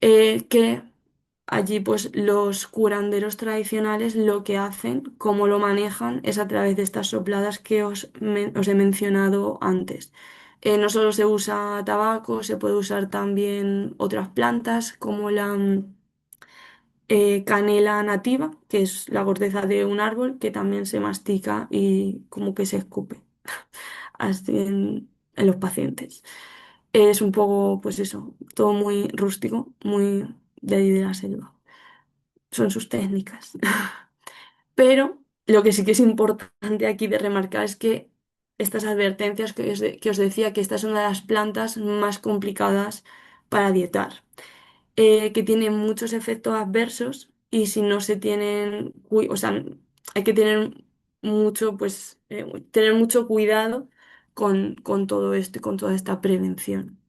que allí pues los curanderos tradicionales lo que hacen, cómo lo manejan, es a través de estas sopladas que os he mencionado antes. No solo se usa tabaco, se puede usar también otras plantas como la canela nativa, que es la corteza de un árbol que también se mastica y como que se escupe así en los pacientes. Es un poco, pues eso, todo muy rústico, muy de ahí de la selva. Son sus técnicas. Pero lo que sí que es importante aquí de remarcar es que estas advertencias que os decía, que esta es una de las plantas más complicadas para dietar, que tiene muchos efectos adversos y si no se tienen, o sea, hay que tener mucho, pues, tener mucho cuidado con todo esto y con toda esta prevención.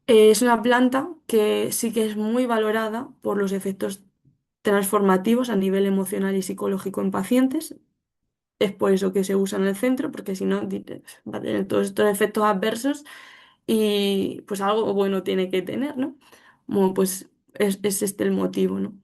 Es una planta que sí que es muy valorada por los efectos transformativos a nivel emocional y psicológico en pacientes. Es por eso que se usa en el centro, porque si no va a tener todos estos efectos adversos y pues algo bueno tiene que tener, ¿no? Bueno, pues es este el motivo, ¿no?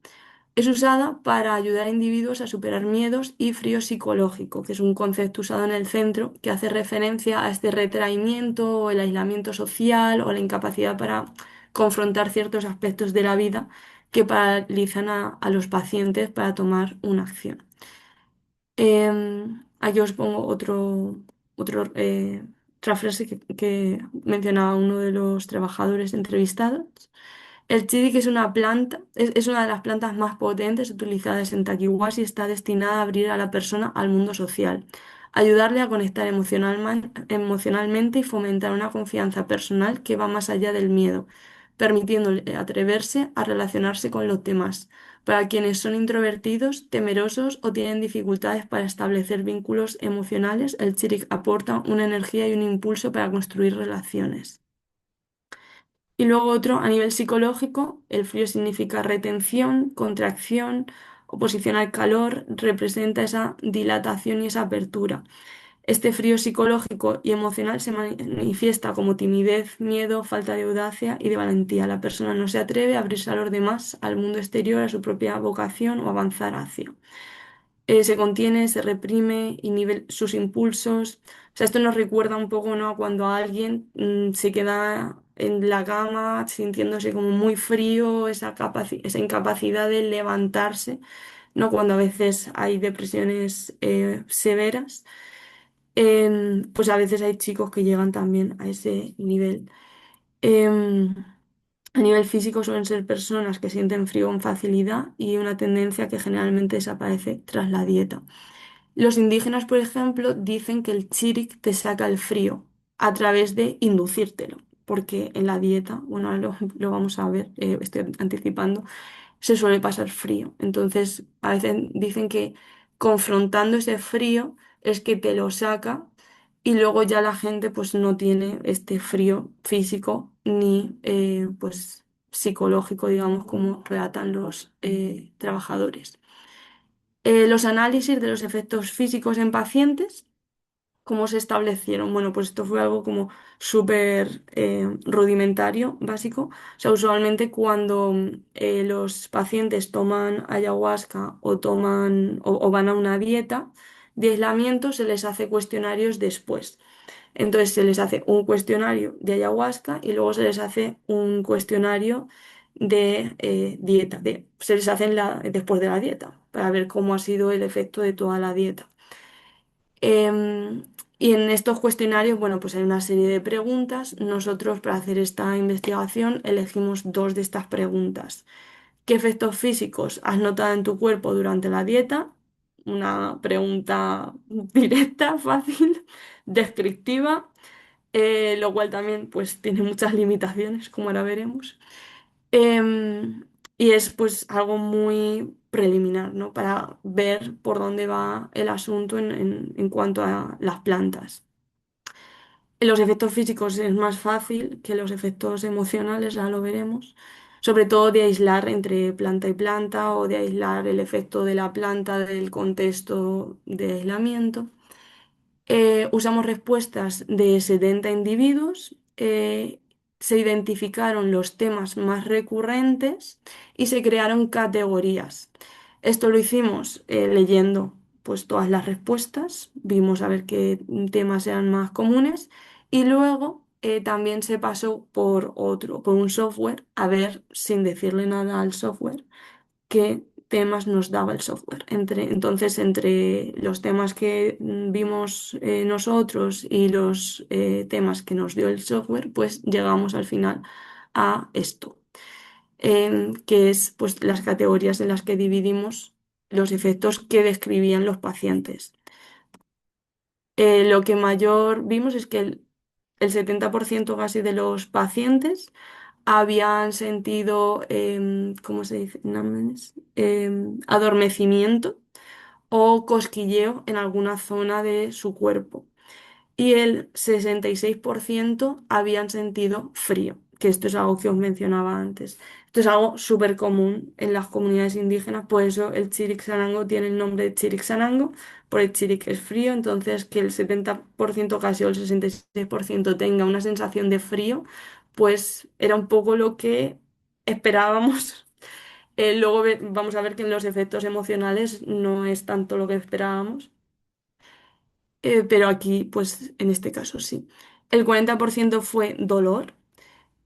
Es usada para ayudar a individuos a superar miedos y frío psicológico, que es un concepto usado en el centro que hace referencia a este retraimiento o el aislamiento social o la incapacidad para confrontar ciertos aspectos de la vida que paralizan a los pacientes para tomar una acción. Aquí os pongo otra frase que mencionaba uno de los trabajadores entrevistados. El chidik es una planta, es una de las plantas más potentes utilizadas en Takiwashi y está destinada a abrir a la persona al mundo social, ayudarle a conectar emocionalmente y fomentar una confianza personal que va más allá del miedo, permitiéndole atreverse a relacionarse con los demás. Para quienes son introvertidos, temerosos o tienen dificultades para establecer vínculos emocionales, el chirik aporta una energía y un impulso para construir relaciones. Y luego otro, a nivel psicológico, el frío significa retención, contracción, oposición al calor, representa esa dilatación y esa apertura. Este frío psicológico y emocional se manifiesta como timidez, miedo, falta de audacia y de valentía. La persona no se atreve a abrirse a los demás, al mundo exterior, a su propia vocación o avanzar hacia. Se contiene, se reprime, inhibe sus impulsos. O sea, esto nos recuerda un poco, ¿no? A cuando alguien se queda en la cama sintiéndose como muy frío, esa incapacidad de levantarse, ¿no? Cuando a veces hay depresiones severas, pues a veces hay chicos que llegan también a ese nivel. Em, a nivel físico suelen ser personas que sienten frío con facilidad y una tendencia que generalmente desaparece tras la dieta. Los indígenas, por ejemplo, dicen que el chirik te saca el frío a través de inducírtelo, porque en la dieta, bueno, ahora lo vamos a ver, estoy anticipando, se suele pasar frío. Entonces, a veces dicen que confrontando ese frío es que te lo saca y luego ya la gente pues no tiene este frío físico ni pues psicológico, digamos, como relatan los trabajadores. Los análisis de los efectos físicos en pacientes. ¿Cómo se establecieron? Bueno, pues esto fue algo como súper rudimentario, básico. O sea, usualmente cuando los pacientes toman ayahuasca o van a una dieta de aislamiento, se les hace cuestionarios después. Entonces se les hace un cuestionario de ayahuasca y luego se les hace un cuestionario de dieta. Se les hace después de la dieta para ver cómo ha sido el efecto de toda la dieta. Em, Y en estos cuestionarios, bueno, pues hay una serie de preguntas. Nosotros para hacer esta investigación elegimos dos de estas preguntas. ¿Qué efectos físicos has notado en tu cuerpo durante la dieta? Una pregunta directa, fácil, descriptiva, lo cual también pues tiene muchas limitaciones, como ahora veremos. Y es pues algo muy preliminar, ¿no? Para ver por dónde va el asunto en cuanto a las plantas. Los efectos físicos es más fácil que los efectos emocionales, ya lo veremos. Sobre todo de aislar entre planta y planta o de aislar el efecto de la planta del contexto de aislamiento. Usamos respuestas de 70 individuos, se identificaron los temas más recurrentes y se crearon categorías. Esto lo hicimos leyendo pues, todas las respuestas, vimos a ver qué temas eran más comunes y luego también se pasó por un software, a ver, sin decirle nada al software, qué temas nos daba el software. Entonces, entre los temas que vimos nosotros y los temas que nos dio el software, pues llegamos al final a esto, que es pues, las categorías en las que dividimos los efectos que describían los pacientes. Lo que mayor vimos es que el 70% casi de los pacientes habían sentido, ¿cómo se dice? Adormecimiento o cosquilleo en alguna zona de su cuerpo. Y el 66% habían sentido frío, que esto es algo que os mencionaba antes. Esto es algo súper común en las comunidades indígenas, por eso el Chiricsanango tiene el nombre de Chiricsanango, por el Chiric es frío, entonces que el 70% casi o el 66% tenga una sensación de frío, pues era un poco lo que esperábamos. Luego vamos a ver que en los efectos emocionales no es tanto lo que esperábamos, pero aquí, pues en este caso sí. El 40% fue dolor,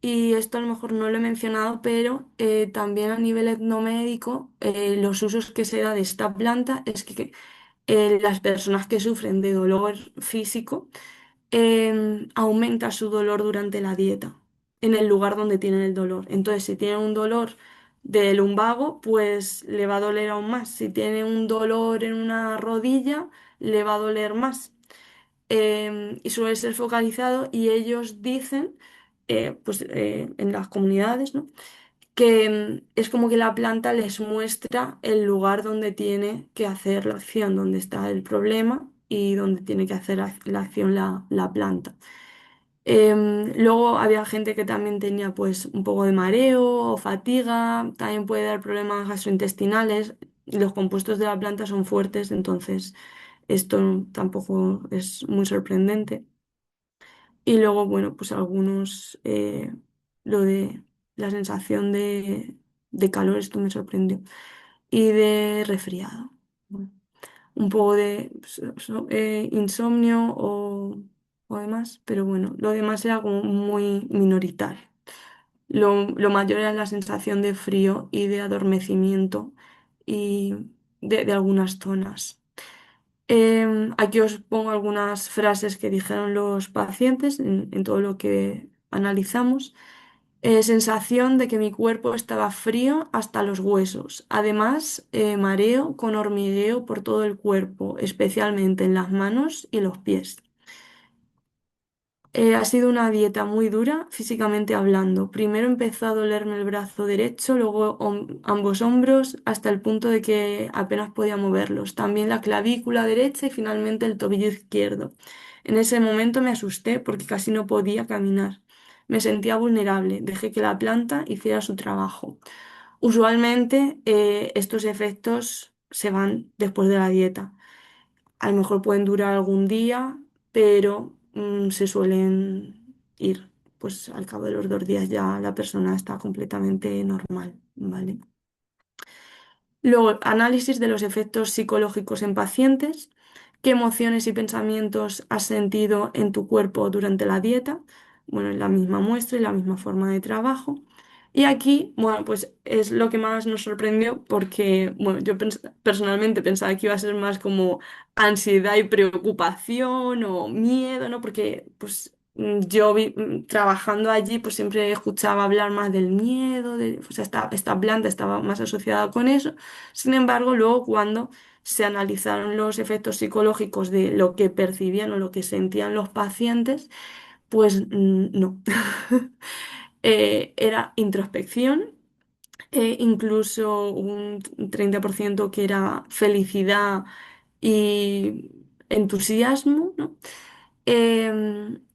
y esto a lo mejor no lo he mencionado, pero también a nivel etnomédico, los usos que se da de esta planta es que las personas que sufren de dolor físico aumenta su dolor durante la dieta, en el lugar donde tienen el dolor. Entonces, si tienen un dolor de lumbago, pues le va a doler aún más. Si tiene un dolor en una rodilla, le va a doler más. Y suele ser focalizado y ellos dicen, en las comunidades, ¿no? Que es como que la planta les muestra el lugar donde tiene que hacer la acción, donde está el problema y donde tiene que hacer la acción la planta. Luego había gente que también tenía pues un poco de mareo o fatiga, también puede dar problemas gastrointestinales. Los compuestos de la planta son fuertes, entonces esto tampoco es muy sorprendente. Y luego, bueno, pues algunos, lo de la sensación de calor, esto me sorprendió. Y de resfriado. Bueno, un poco de insomnio o demás, pero bueno, lo demás era como muy minoritario. Lo mayor era la sensación de frío y de adormecimiento y de algunas zonas. Aquí os pongo algunas frases que dijeron los pacientes en todo lo que analizamos. Sensación de que mi cuerpo estaba frío hasta los huesos. Además, mareo con hormigueo por todo el cuerpo, especialmente en las manos y los pies. Ha sido una dieta muy dura físicamente hablando. Primero empezó a dolerme el brazo derecho, luego ambos hombros, hasta el punto de que apenas podía moverlos. También la clavícula derecha y finalmente el tobillo izquierdo. En ese momento me asusté porque casi no podía caminar. Me sentía vulnerable. Dejé que la planta hiciera su trabajo. Usualmente estos efectos se van después de la dieta. A lo mejor pueden durar algún día, pero se suelen ir. Pues al cabo de los 2 días ya la persona está completamente normal, ¿vale? Luego, análisis de los efectos psicológicos en pacientes. ¿Qué emociones y pensamientos has sentido en tu cuerpo durante la dieta? Bueno, en la misma muestra y la misma forma de trabajo. Y aquí, bueno, pues es lo que más nos sorprendió porque, bueno, yo personalmente pensaba que iba a ser más como ansiedad y preocupación o miedo, ¿no? Porque, pues, trabajando allí, pues siempre escuchaba hablar más del miedo, de, o sea, esta planta estaba más asociada con eso. Sin embargo, luego cuando se analizaron los efectos psicológicos de lo que percibían o lo que sentían los pacientes, pues no. Era introspección, incluso un 30% que era felicidad y entusiasmo, ¿no?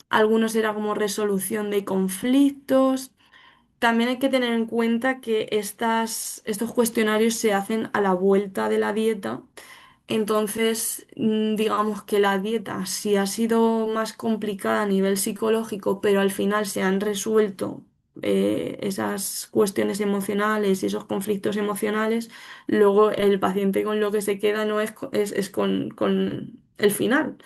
Algunos era como resolución de conflictos. También hay que tener en cuenta que estos cuestionarios se hacen a la vuelta de la dieta. Entonces, digamos que la dieta sí ha sido más complicada a nivel psicológico, pero al final se han resuelto esas cuestiones emocionales y esos conflictos emocionales. Luego el paciente con lo que se queda no es, es con el final,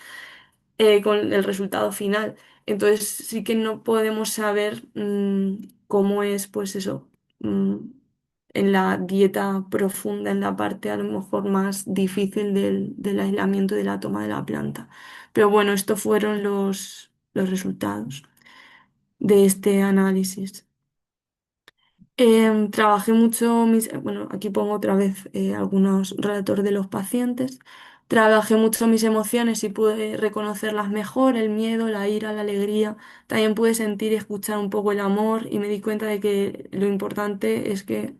con el resultado final. Entonces sí que no podemos saber cómo es, pues eso, mm, en la dieta profunda, en la parte a lo mejor más difícil del aislamiento y de la toma de la planta. Pero bueno, estos fueron los resultados de este análisis. Trabajé mucho, bueno, aquí pongo otra vez algunos relatos de los pacientes. Trabajé mucho mis emociones y pude reconocerlas mejor, el miedo, la ira, la alegría. También pude sentir y escuchar un poco el amor y me di cuenta de que lo importante es que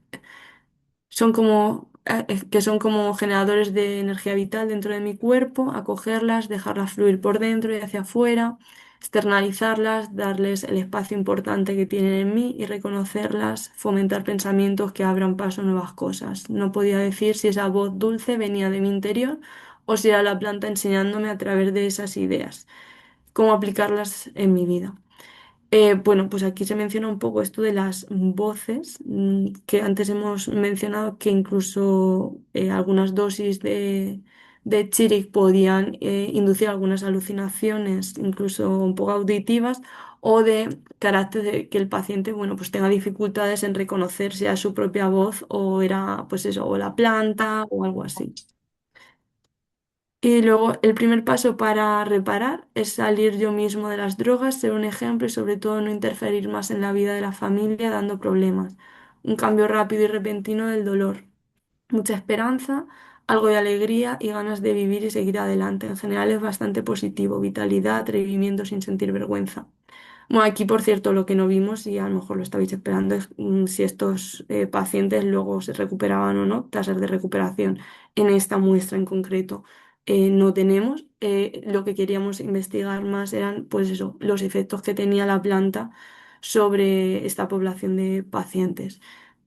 que son como generadores de energía vital dentro de mi cuerpo, acogerlas, dejarlas fluir por dentro y hacia afuera, externalizarlas, darles el espacio importante que tienen en mí y reconocerlas, fomentar pensamientos que abran paso a nuevas cosas. No podía decir si esa voz dulce venía de mi interior o si era la planta enseñándome a través de esas ideas, cómo aplicarlas en mi vida. Bueno, pues aquí se menciona un poco esto de las voces, que antes hemos mencionado que incluso algunas dosis de Chiric podían inducir algunas alucinaciones, incluso un poco auditivas, o de carácter de que el paciente, bueno, pues tenga dificultades en reconocer si era su propia voz o era, pues eso, o la planta o algo así. Y luego el primer paso para reparar es salir yo mismo de las drogas, ser un ejemplo y sobre todo no interferir más en la vida de la familia dando problemas. Un cambio rápido y repentino del dolor. Mucha esperanza, algo de alegría y ganas de vivir y seguir adelante. En general es bastante positivo, vitalidad, atrevimiento sin sentir vergüenza. Bueno, aquí por cierto lo que no vimos y a lo mejor lo estabais esperando es si estos pacientes luego se recuperaban o no, tasas de recuperación en esta muestra en concreto no tenemos. Lo que queríamos investigar más eran pues eso, los efectos que tenía la planta sobre esta población de pacientes,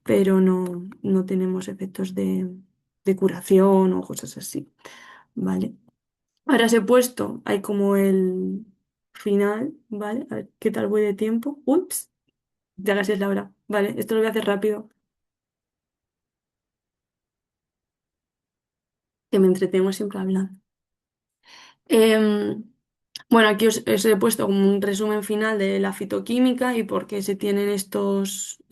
pero no tenemos efectos de curación o cosas así. Vale. Ahora os he puesto, hay como el final, ¿vale? A ver, ¿qué tal voy de tiempo? Ups, ya casi es la hora. Vale, esto lo voy a hacer rápido, que me entretengo siempre hablando. Em, bueno, aquí os he puesto como un resumen final de la fitoquímica y por qué se tienen estos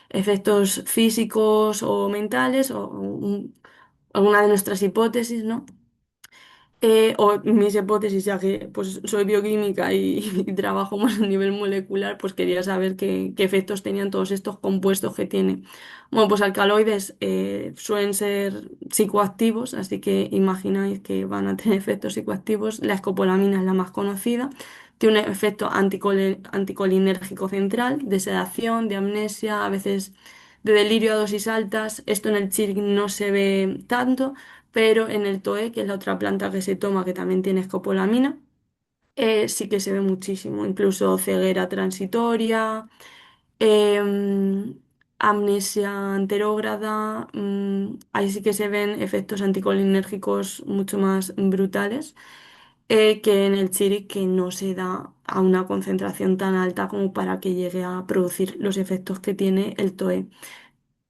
efectos físicos o mentales o alguna de nuestras hipótesis, ¿no? O mis hipótesis, ya que pues soy bioquímica y trabajo más a nivel molecular, pues quería saber qué efectos tenían todos estos compuestos que tiene. Bueno, pues alcaloides suelen ser psicoactivos, así que imagináis que van a tener efectos psicoactivos. La escopolamina es la más conocida. Tiene un efecto anticolinérgico central, de sedación, de amnesia, a veces de delirio a dosis altas. Esto en el CHIRC no se ve tanto, pero en el TOE, que es la otra planta que se toma, que también tiene escopolamina, sí que se ve muchísimo, incluso ceguera transitoria, em, amnesia anterógrada, ahí sí que se ven efectos anticolinérgicos mucho más brutales que en el chiri, que no se da a una concentración tan alta como para que llegue a producir los efectos que tiene el TOE.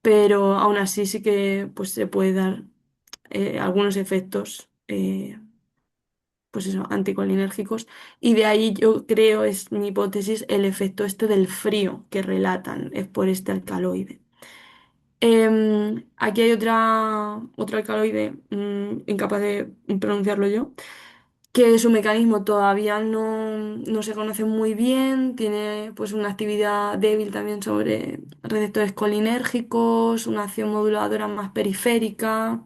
Pero aún así sí que pues, se puede dar algunos efectos. pues eso, anticolinérgicos. Y de ahí yo creo, es mi hipótesis, el efecto este del frío que relatan, es por este alcaloide. Aquí hay otro alcaloide, incapaz de pronunciarlo yo, que su mecanismo todavía no se conoce muy bien, tiene pues una actividad débil también sobre receptores colinérgicos, una acción moduladora más periférica.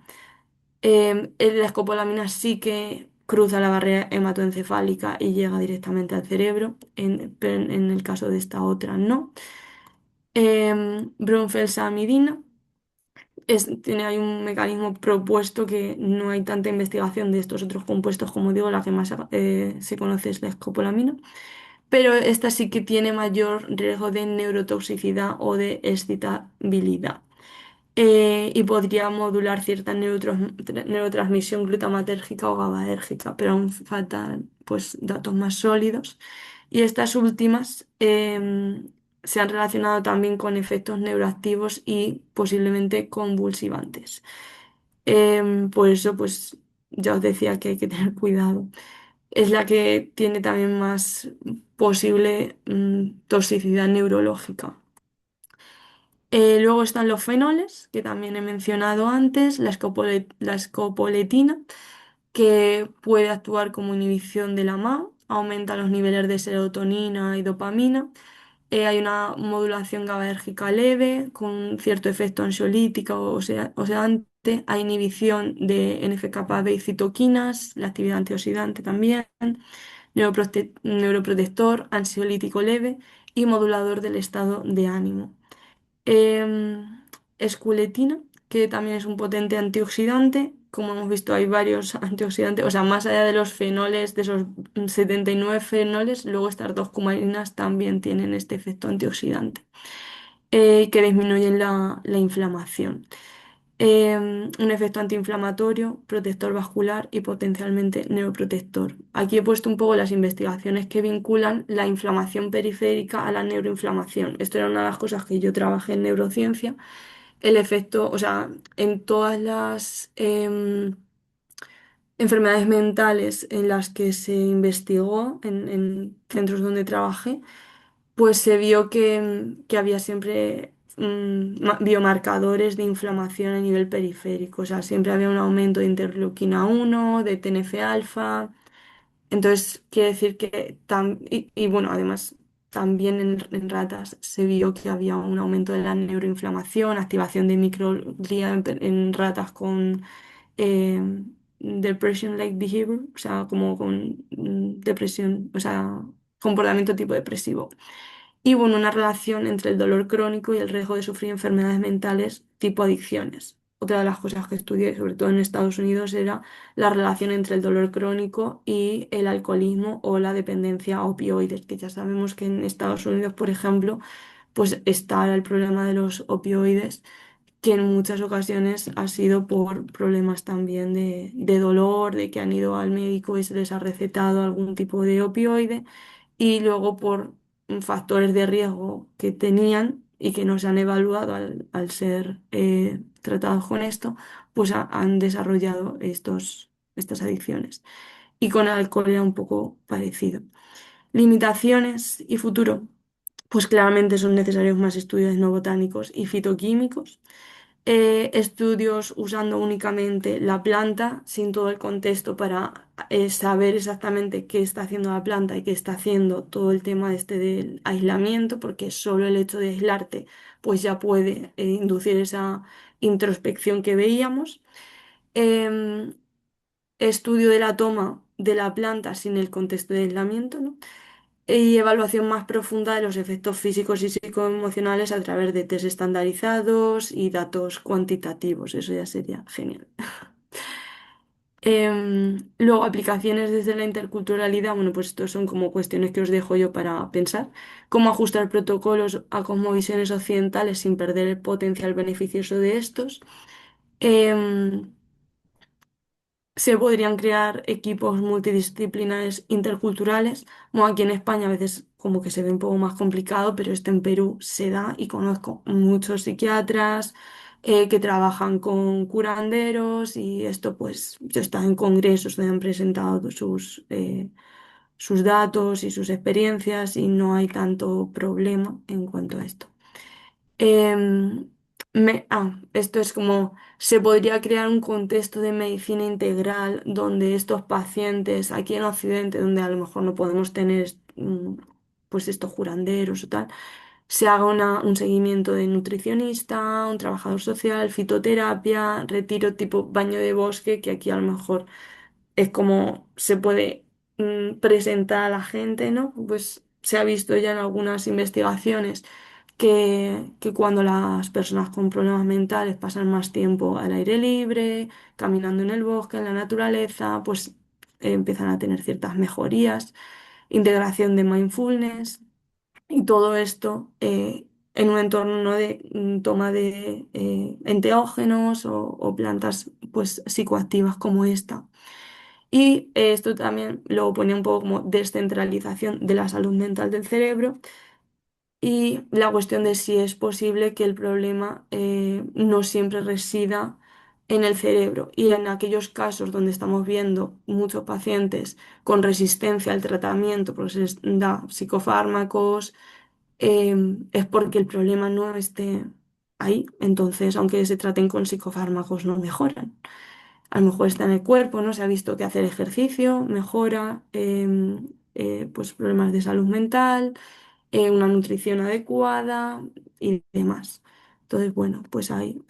La escopolamina sí que cruza la barrera hematoencefálica y llega directamente al cerebro, pero en el caso de esta otra no. Brunfelsamidina hay un mecanismo propuesto que no hay tanta investigación de estos otros compuestos, como digo, la que más se conoce es la escopolamina, pero esta sí que tiene mayor riesgo de neurotoxicidad o de excitabilidad. Y podría modular cierta neurotransmisión glutamatérgica o GABAérgica, pero aún faltan pues, datos más sólidos. Y estas últimas se han relacionado también con efectos neuroactivos y posiblemente convulsivantes. Por eso, pues ya os decía que hay que tener cuidado. Es la que tiene también más posible toxicidad neurológica. Luego están los fenoles, que también he mencionado antes, la escopoletina, que puede actuar como inhibición de la MAO, aumenta los niveles de serotonina y dopamina. Hay una modulación GABAérgica leve, con cierto efecto ansiolítico o sedante. Hay inhibición de NF-κB y citoquinas, la actividad antioxidante también, neuroprotector, ansiolítico leve y modulador del estado de ánimo. Esculetina, que también es un potente antioxidante. Como hemos visto, hay varios antioxidantes, o sea, más allá de los fenoles, de esos 79 fenoles, luego estas dos cumarinas también tienen este efecto antioxidante, que disminuyen la inflamación. Un efecto antiinflamatorio, protector vascular y potencialmente neuroprotector. Aquí he puesto un poco las investigaciones que vinculan la inflamación periférica a la neuroinflamación. Esto era una de las cosas que yo trabajé en neurociencia. El efecto, o sea, en todas las enfermedades mentales en las que se investigó en centros donde trabajé, pues se vio que había siempre biomarcadores de inflamación a nivel periférico. O sea, siempre había un aumento de interleuquina 1, de TNF-alfa. Entonces, quiere decir que, y bueno, además, también en ratas se vio que había un aumento de la neuroinflamación, activación de microglia en ratas con eh, depression-like behavior, o sea, como con depresión, o sea, comportamiento tipo depresivo. Y bueno, una relación entre el dolor crónico y el riesgo de sufrir enfermedades mentales tipo adicciones. Otra de las cosas que estudié, sobre todo en Estados Unidos, era la relación entre el dolor crónico y el alcoholismo o la dependencia a opioides, que ya sabemos que en Estados Unidos, por ejemplo, pues está el problema de los opioides, que en muchas ocasiones ha sido por problemas también de dolor, de que han ido al médico y se les ha recetado algún tipo de opioide y luego por factores de riesgo que tenían y que no se han evaluado al ser tratados con esto, pues han desarrollado estas adicciones. Y con el alcohol era un poco parecido. Limitaciones y futuro, pues claramente son necesarios más estudios no botánicos y fitoquímicos, estudios usando únicamente la planta, sin todo el contexto para saber exactamente qué está haciendo la planta y qué está haciendo todo el tema este del aislamiento, porque solo el hecho de aislarte pues ya puede inducir esa introspección que veíamos. Em, Estudio de la toma de la planta sin el contexto de aislamiento, ¿no? Y evaluación más profunda de los efectos físicos y psicoemocionales a través de test estandarizados y datos cuantitativos. Eso ya sería genial. Luego, aplicaciones desde la interculturalidad. Bueno, pues estos son como cuestiones que os dejo yo para pensar. Cómo ajustar protocolos a cosmovisiones occidentales sin perder el potencial beneficioso de estos. Em, Se podrían crear equipos multidisciplinares interculturales. Bueno, aquí en España a veces como que se ve un poco más complicado, pero esto en Perú se da y conozco muchos psiquiatras, que trabajan con curanderos y esto pues ya está en congresos donde han presentado sus datos y sus experiencias y no hay tanto problema en cuanto a esto. Em, esto es como se podría crear un contexto de medicina integral donde estos pacientes aquí en Occidente, donde a lo mejor no podemos tener pues estos curanderos o tal, se haga un seguimiento de nutricionista, un trabajador social, fitoterapia, retiro tipo baño de bosque, que aquí a lo mejor es como se puede presentar a la gente, ¿no? Pues se ha visto ya en algunas investigaciones que cuando las personas con problemas mentales pasan más tiempo al aire libre, caminando en el bosque, en la naturaleza, pues empiezan a tener ciertas mejorías, integración de mindfulness y todo esto en un entorno ¿no? de toma de enteógenos o plantas pues psicoactivas como esta. Y esto también lo ponía un poco como descentralización de la salud mental del cerebro y la cuestión de si es posible que el problema no siempre resida en el cerebro. Y en aquellos casos donde estamos viendo muchos pacientes con resistencia al tratamiento, porque se les da psicofármacos, es porque el problema no esté ahí. Entonces, aunque se traten con psicofármacos, no mejoran. A lo mejor está en el cuerpo, ¿no? Se ha visto que hacer ejercicio mejora pues problemas de salud mental, una nutrición adecuada y demás. Entonces, bueno, pues ahí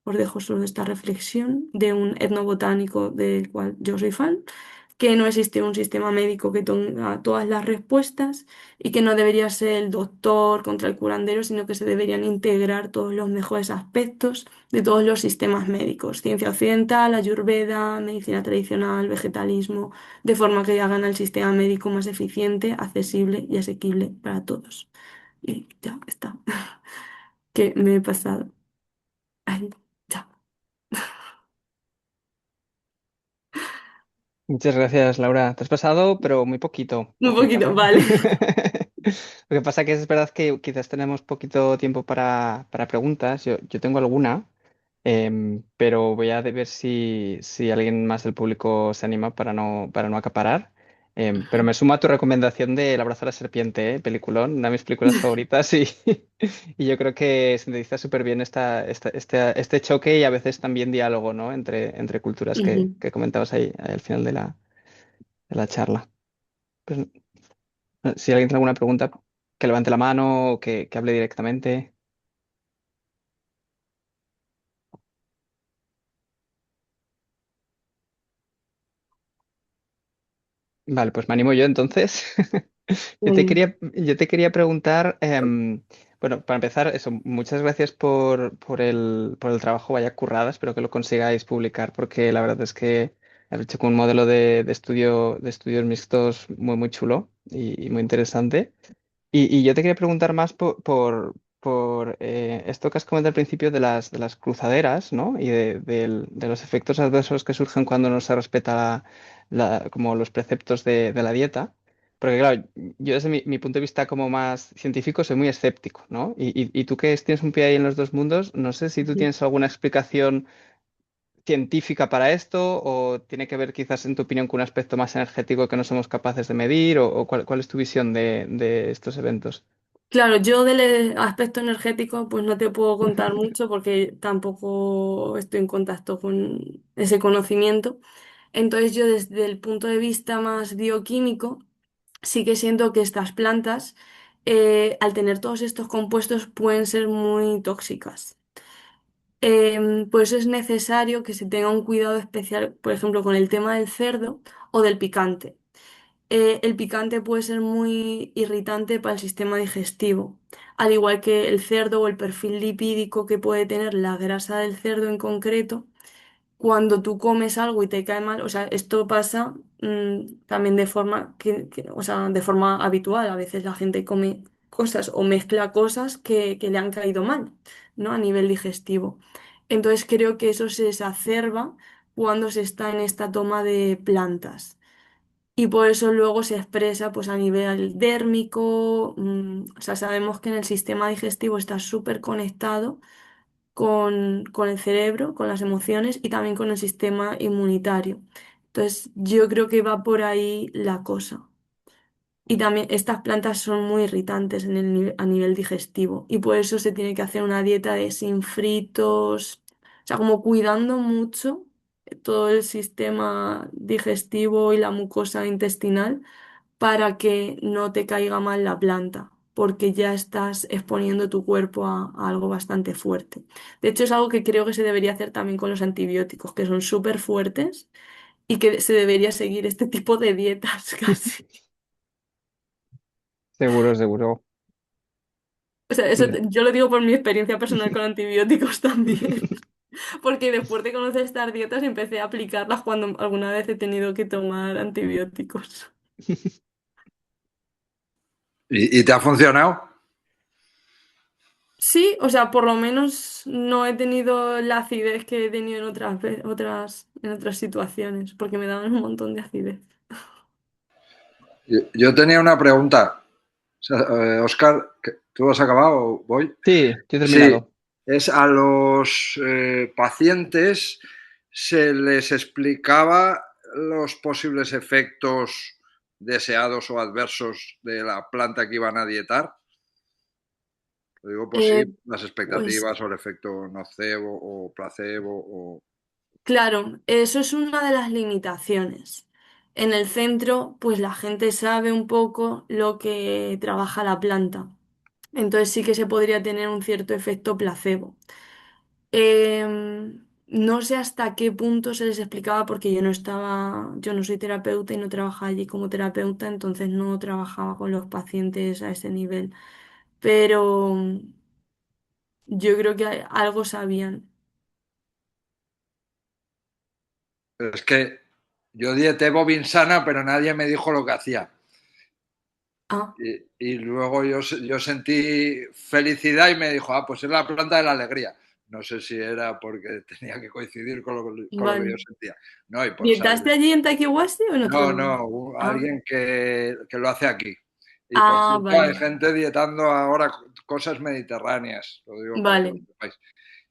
os dejo solo esta reflexión de un etnobotánico del cual yo soy fan, que no existe un sistema médico que tenga todas las respuestas y que no debería ser el doctor contra el curandero, sino que se deberían integrar todos los mejores aspectos de todos los sistemas médicos, ciencia occidental, ayurveda, medicina tradicional, vegetalismo, de forma que hagan al sistema médico más eficiente, accesible y asequible para todos. Y ya está, que me he pasado. Ay, ya. Muchas gracias, Laura. Te has pasado, pero muy poquito, Un poquito, poquito. vale. Lo que pasa que es verdad que quizás tenemos poquito tiempo para preguntas. Yo tengo alguna, pero voy a ver si alguien más del público se anima para no acaparar. Pero me sumo a tu recomendación de El abrazo a la serpiente, peliculón, una de mis películas favoritas y, y yo creo que sintetiza súper bien este choque y a veces también diálogo, ¿no? entre culturas que, Ujú. que comentabas ahí al final de la charla. Pues, si alguien tiene alguna pregunta, que levante la mano o que hable directamente. Vale, pues me animo yo entonces. Venga. Yo te quería preguntar, bueno, para empezar, eso, muchas gracias por el trabajo, vaya currada, espero que lo consigáis publicar porque la verdad es que habéis hecho con un modelo de estudios mixtos muy chulo y muy interesante. Y yo te quería preguntar más por esto que has comentado al principio de las cruzaderas, ¿no? Y de los efectos adversos que surgen cuando no se respeta como los preceptos de la dieta. Porque claro, yo desde mi punto de vista como más científico soy muy escéptico, ¿no? Y tú que tienes un pie ahí en los dos mundos, no sé si tú Ujú. tienes alguna explicación científica para esto o tiene que ver quizás en tu opinión con un aspecto más energético que no somos capaces de medir o cuál es tu visión de estos eventos. Claro, yo del aspecto energético pues no te puedo contar mucho porque tampoco estoy en contacto con ese conocimiento. Entonces yo desde el punto de vista más bioquímico sí que siento que estas plantas al tener todos estos compuestos pueden ser muy tóxicas. Por eso es necesario que se tenga un cuidado especial, por ejemplo, con el tema del cerdo o del picante. El picante puede ser muy irritante para el sistema digestivo, al igual que el cerdo o el perfil lipídico que puede tener la grasa del cerdo en concreto. Cuando tú comes algo y te cae mal, o sea, esto pasa también de forma o sea, de forma habitual. A veces la gente come cosas o mezcla cosas que le han caído mal, ¿no? A nivel digestivo. Entonces creo que eso se exacerba cuando se está en esta toma de plantas. Y por eso luego se expresa pues a nivel dérmico, o sea, sabemos que en el sistema digestivo está súper conectado con el cerebro, con las emociones y también con el sistema inmunitario. Entonces, yo creo que va por ahí la cosa. Y también estas plantas son muy irritantes en a nivel digestivo y por eso se tiene que hacer una dieta de sin fritos, o sea, como cuidando mucho todo el sistema digestivo y la mucosa intestinal para que no te caiga mal la planta, porque ya estás exponiendo tu cuerpo a algo bastante fuerte. De hecho, es algo que creo que se debería hacer también con los antibióticos, que son súper fuertes y que se debería seguir este tipo de dietas casi. Seguro, seguro. O sea, eso Mira. yo lo digo por mi experiencia personal con antibióticos también. Porque después de conocer estas dietas empecé a aplicarlas cuando alguna vez he tenido que tomar antibióticos. ¿Y te ha funcionado? Sí, o sea, por lo menos no he tenido la acidez que he tenido en en otras situaciones, porque me daban un montón de acidez. Yo tenía una pregunta. O sea, Oscar, ¿tú has acabado o voy? Sí, yo he Sí, terminado. es a los pacientes se les explicaba los posibles efectos deseados o adversos de la planta que iban a dietar. Lo digo por si Eh, las pues expectativas o el efecto nocebo o placebo o... claro, eso es una de las limitaciones. En el centro, pues la gente sabe un poco lo que trabaja la planta. Entonces sí que se podría tener un cierto efecto placebo. No sé hasta qué punto se les explicaba porque yo no soy terapeuta y no trabajaba allí como terapeuta, entonces no trabajaba con los pacientes a ese nivel. Pero yo creo que algo sabían. Es que yo dieté Bobinsana, pero nadie me dijo lo que hacía. Ah, Y luego yo sentí felicidad y me dijo, ah, pues es la planta de la alegría. No sé si era porque tenía que coincidir con lo que vale. yo sentía. No, y por saber. ¿Dietaste allí en Takiwasi o en otro No, lugar? no, Ah, alguien que lo hace aquí. Y por ah, cierto, hay vale, gente dietando ahora cosas mediterráneas, lo digo para que lo vale, sepáis.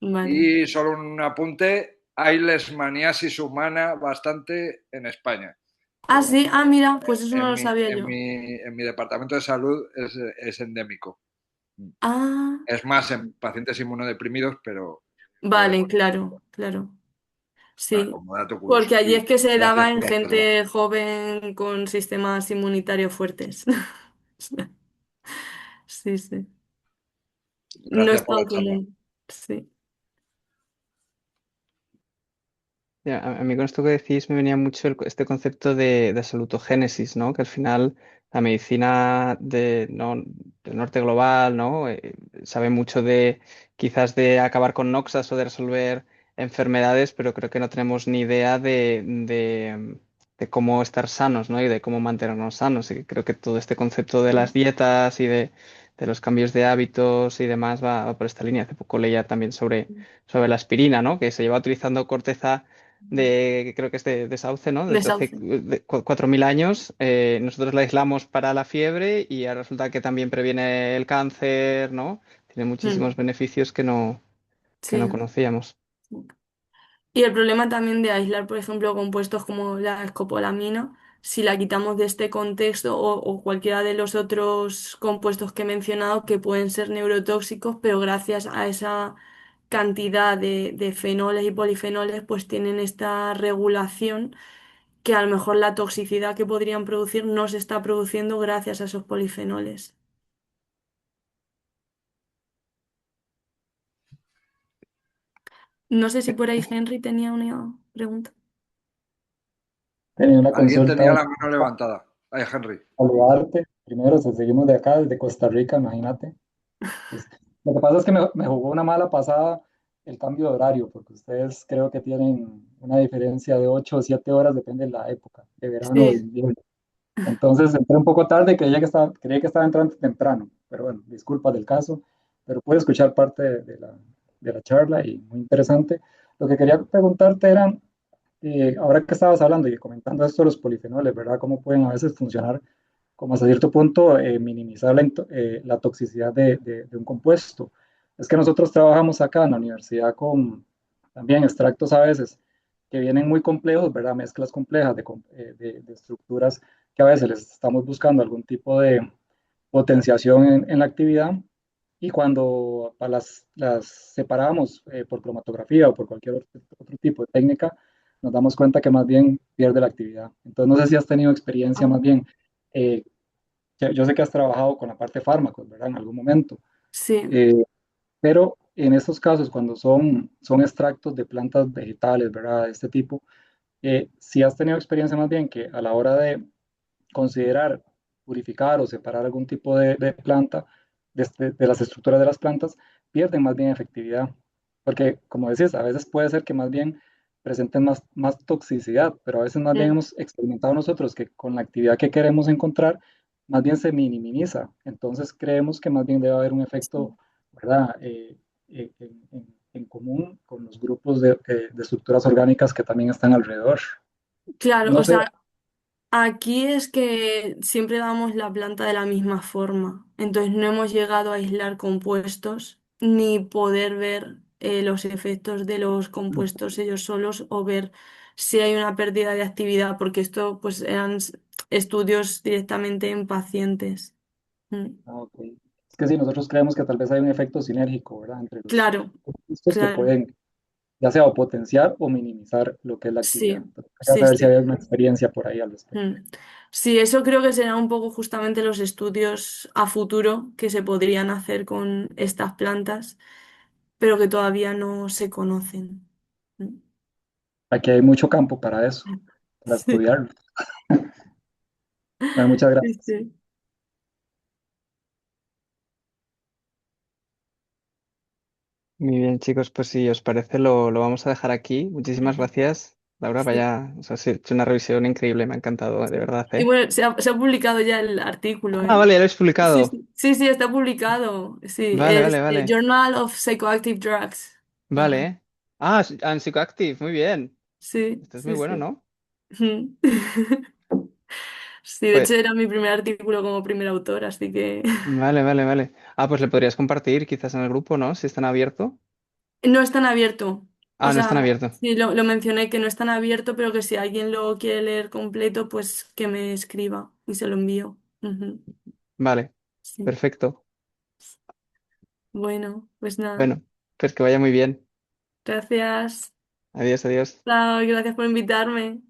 vale. Y solo un apunte, hay leishmaniasis humana bastante en España. Ah, Pero sí, ah, mira, pues eso no lo sabía yo. en mi departamento de salud es endémico. Ah, Es más en pacientes inmunodeprimidos, pero puede vale, claro, claro. Sí, como dato curioso. porque allí Y es que se gracias daba en por hacerlo. gente joven con sistemas inmunitarios fuertes. Sí, sí. No Gracias es por tan la charla. común. Sí, Ya, a mí con esto que decís me venía mucho este concepto de salutogénesis, ¿no? Que al final la medicina ¿no? del norte global, ¿no? Sabe mucho de quizás de acabar con noxas o de resolver enfermedades, pero creo que no tenemos ni idea de cómo estar sanos, ¿no? Y de cómo mantenernos sanos. Y creo que todo este concepto de las sí, dietas y de los cambios de hábitos y demás va por esta línea. Hace poco leía también sobre la aspirina, ¿no? Que se lleva utilizando corteza creo que es de sauce, ¿no? Desde hace desahucio. 4.000 años. Nosotros la aislamos para la fiebre y ahora resulta que también previene el cáncer, ¿no? Tiene muchísimos Mm, beneficios que no sí. conocíamos. Y el problema también de aislar, por ejemplo, compuestos como la escopolamina, si la quitamos de este contexto o cualquiera de los otros compuestos que he mencionado que pueden ser neurotóxicos, pero gracias a esa cantidad de fenoles y polifenoles, pues tienen esta regulación que a lo mejor la toxicidad que podrían producir no se está produciendo gracias a esos polifenoles. No sé si por ahí Henry tenía una pregunta. Tenía una Alguien tenía consulta la mano levantada. Ay, Henry. para saludarte. Primero, seguimos de acá, desde Costa Rica, imagínate. Pues, lo que pasa es que me jugó una mala pasada el cambio de horario, porque ustedes creo que tienen una diferencia de 8 o 7 horas, depende de la época, de verano o de Sí, invierno. Entonces entré un poco tarde y creía que estaba entrando temprano, pero bueno, disculpas del caso, pero pude escuchar parte de la charla y muy interesante. Lo que quería preguntarte era, ahora que estabas hablando y comentando esto de los polifenoles, ¿verdad? ¿Cómo pueden a veces funcionar como hasta cierto punto minimizar la toxicidad de un compuesto? Es que nosotros trabajamos acá en la universidad con también extractos a veces que vienen muy complejos, ¿verdad? Mezclas complejas de estructuras que a veces les estamos buscando algún tipo de potenciación en la actividad y cuando las separamos por cromatografía o por cualquier otro tipo de técnica, nos damos cuenta que más bien pierde la actividad. Entonces, no sé si has tenido experiencia más Ah, bien. eh, yo sé que has trabajado con la parte de fármacos, ¿verdad? En algún momento. sí, Eh, pero en estos casos, cuando son extractos de plantas vegetales, ¿verdad? De este tipo, si has tenido experiencia más bien que a la hora de considerar purificar o separar algún tipo de planta de las estructuras de las plantas, pierden más bien efectividad. Porque, como decís, a veces puede ser que más bien presenten más toxicidad, pero a veces más bien mm, hemos experimentado nosotros que con la actividad que queremos encontrar, más bien se minimiza. Entonces creemos que más bien debe haber un efecto, sí. ¿verdad? En común con los grupos de estructuras orgánicas que también están alrededor. Claro, No o sé, sea, aquí es que siempre damos la planta de la misma forma, entonces no hemos llegado a aislar compuestos ni poder ver los efectos de los compuestos ellos solos o ver si hay una pérdida de actividad, porque esto pues eran estudios directamente en pacientes. Mm. ah, ok. Es que sí, nosotros creemos que tal vez hay un efecto sinérgico, ¿verdad? Entre los Claro, estos que claro, pueden, ya sea o potenciar o minimizar lo que es la sí, actividad. Entonces, quería sí, saber si sí. había una experiencia por ahí al respecto. Mm. Sí, eso creo que serán un poco justamente los estudios a futuro que se podrían hacer con estas plantas, pero que todavía no se conocen. Mm. Aquí hay mucho campo para eso, para Sí, estudiarlo. Bueno, muchas sí, gracias. sí. Muy bien, chicos, pues si os parece, lo vamos a dejar aquí. Muchísimas gracias, Laura. Sí, Vaya, o sea, has hecho una revisión increíble, me ha encantado, de sí. verdad, Y ¿eh? bueno, se ha publicado ya el artículo, Ah, ¿eh? vale, ya lo habéis Sí, publicado. sí, sí, sí, está publicado. Sí, Vale, es vale, vale. Journal of Psychoactive Drugs. Ajá. Vale. Ah, and Psychoactive, muy bien. Sí, Esto es muy sí, bueno, sí. ¿no? Mm. Sí, de hecho Pues, era mi primer artículo como primer autor, así que... vale, vale, vale. Ah, pues le podrías compartir quizás en el grupo, ¿no? Si están abierto. No es tan abierto. O Ah, no están sea, abiertos. sí, lo mencioné que no es tan abierto, pero que si alguien lo quiere leer completo, pues que me escriba y se lo envío. Ujú. Vale, Sí. perfecto. Bueno, pues nada. Bueno, pues que vaya muy bien. Gracias. Adiós, adiós. Chao, y gracias por invitarme.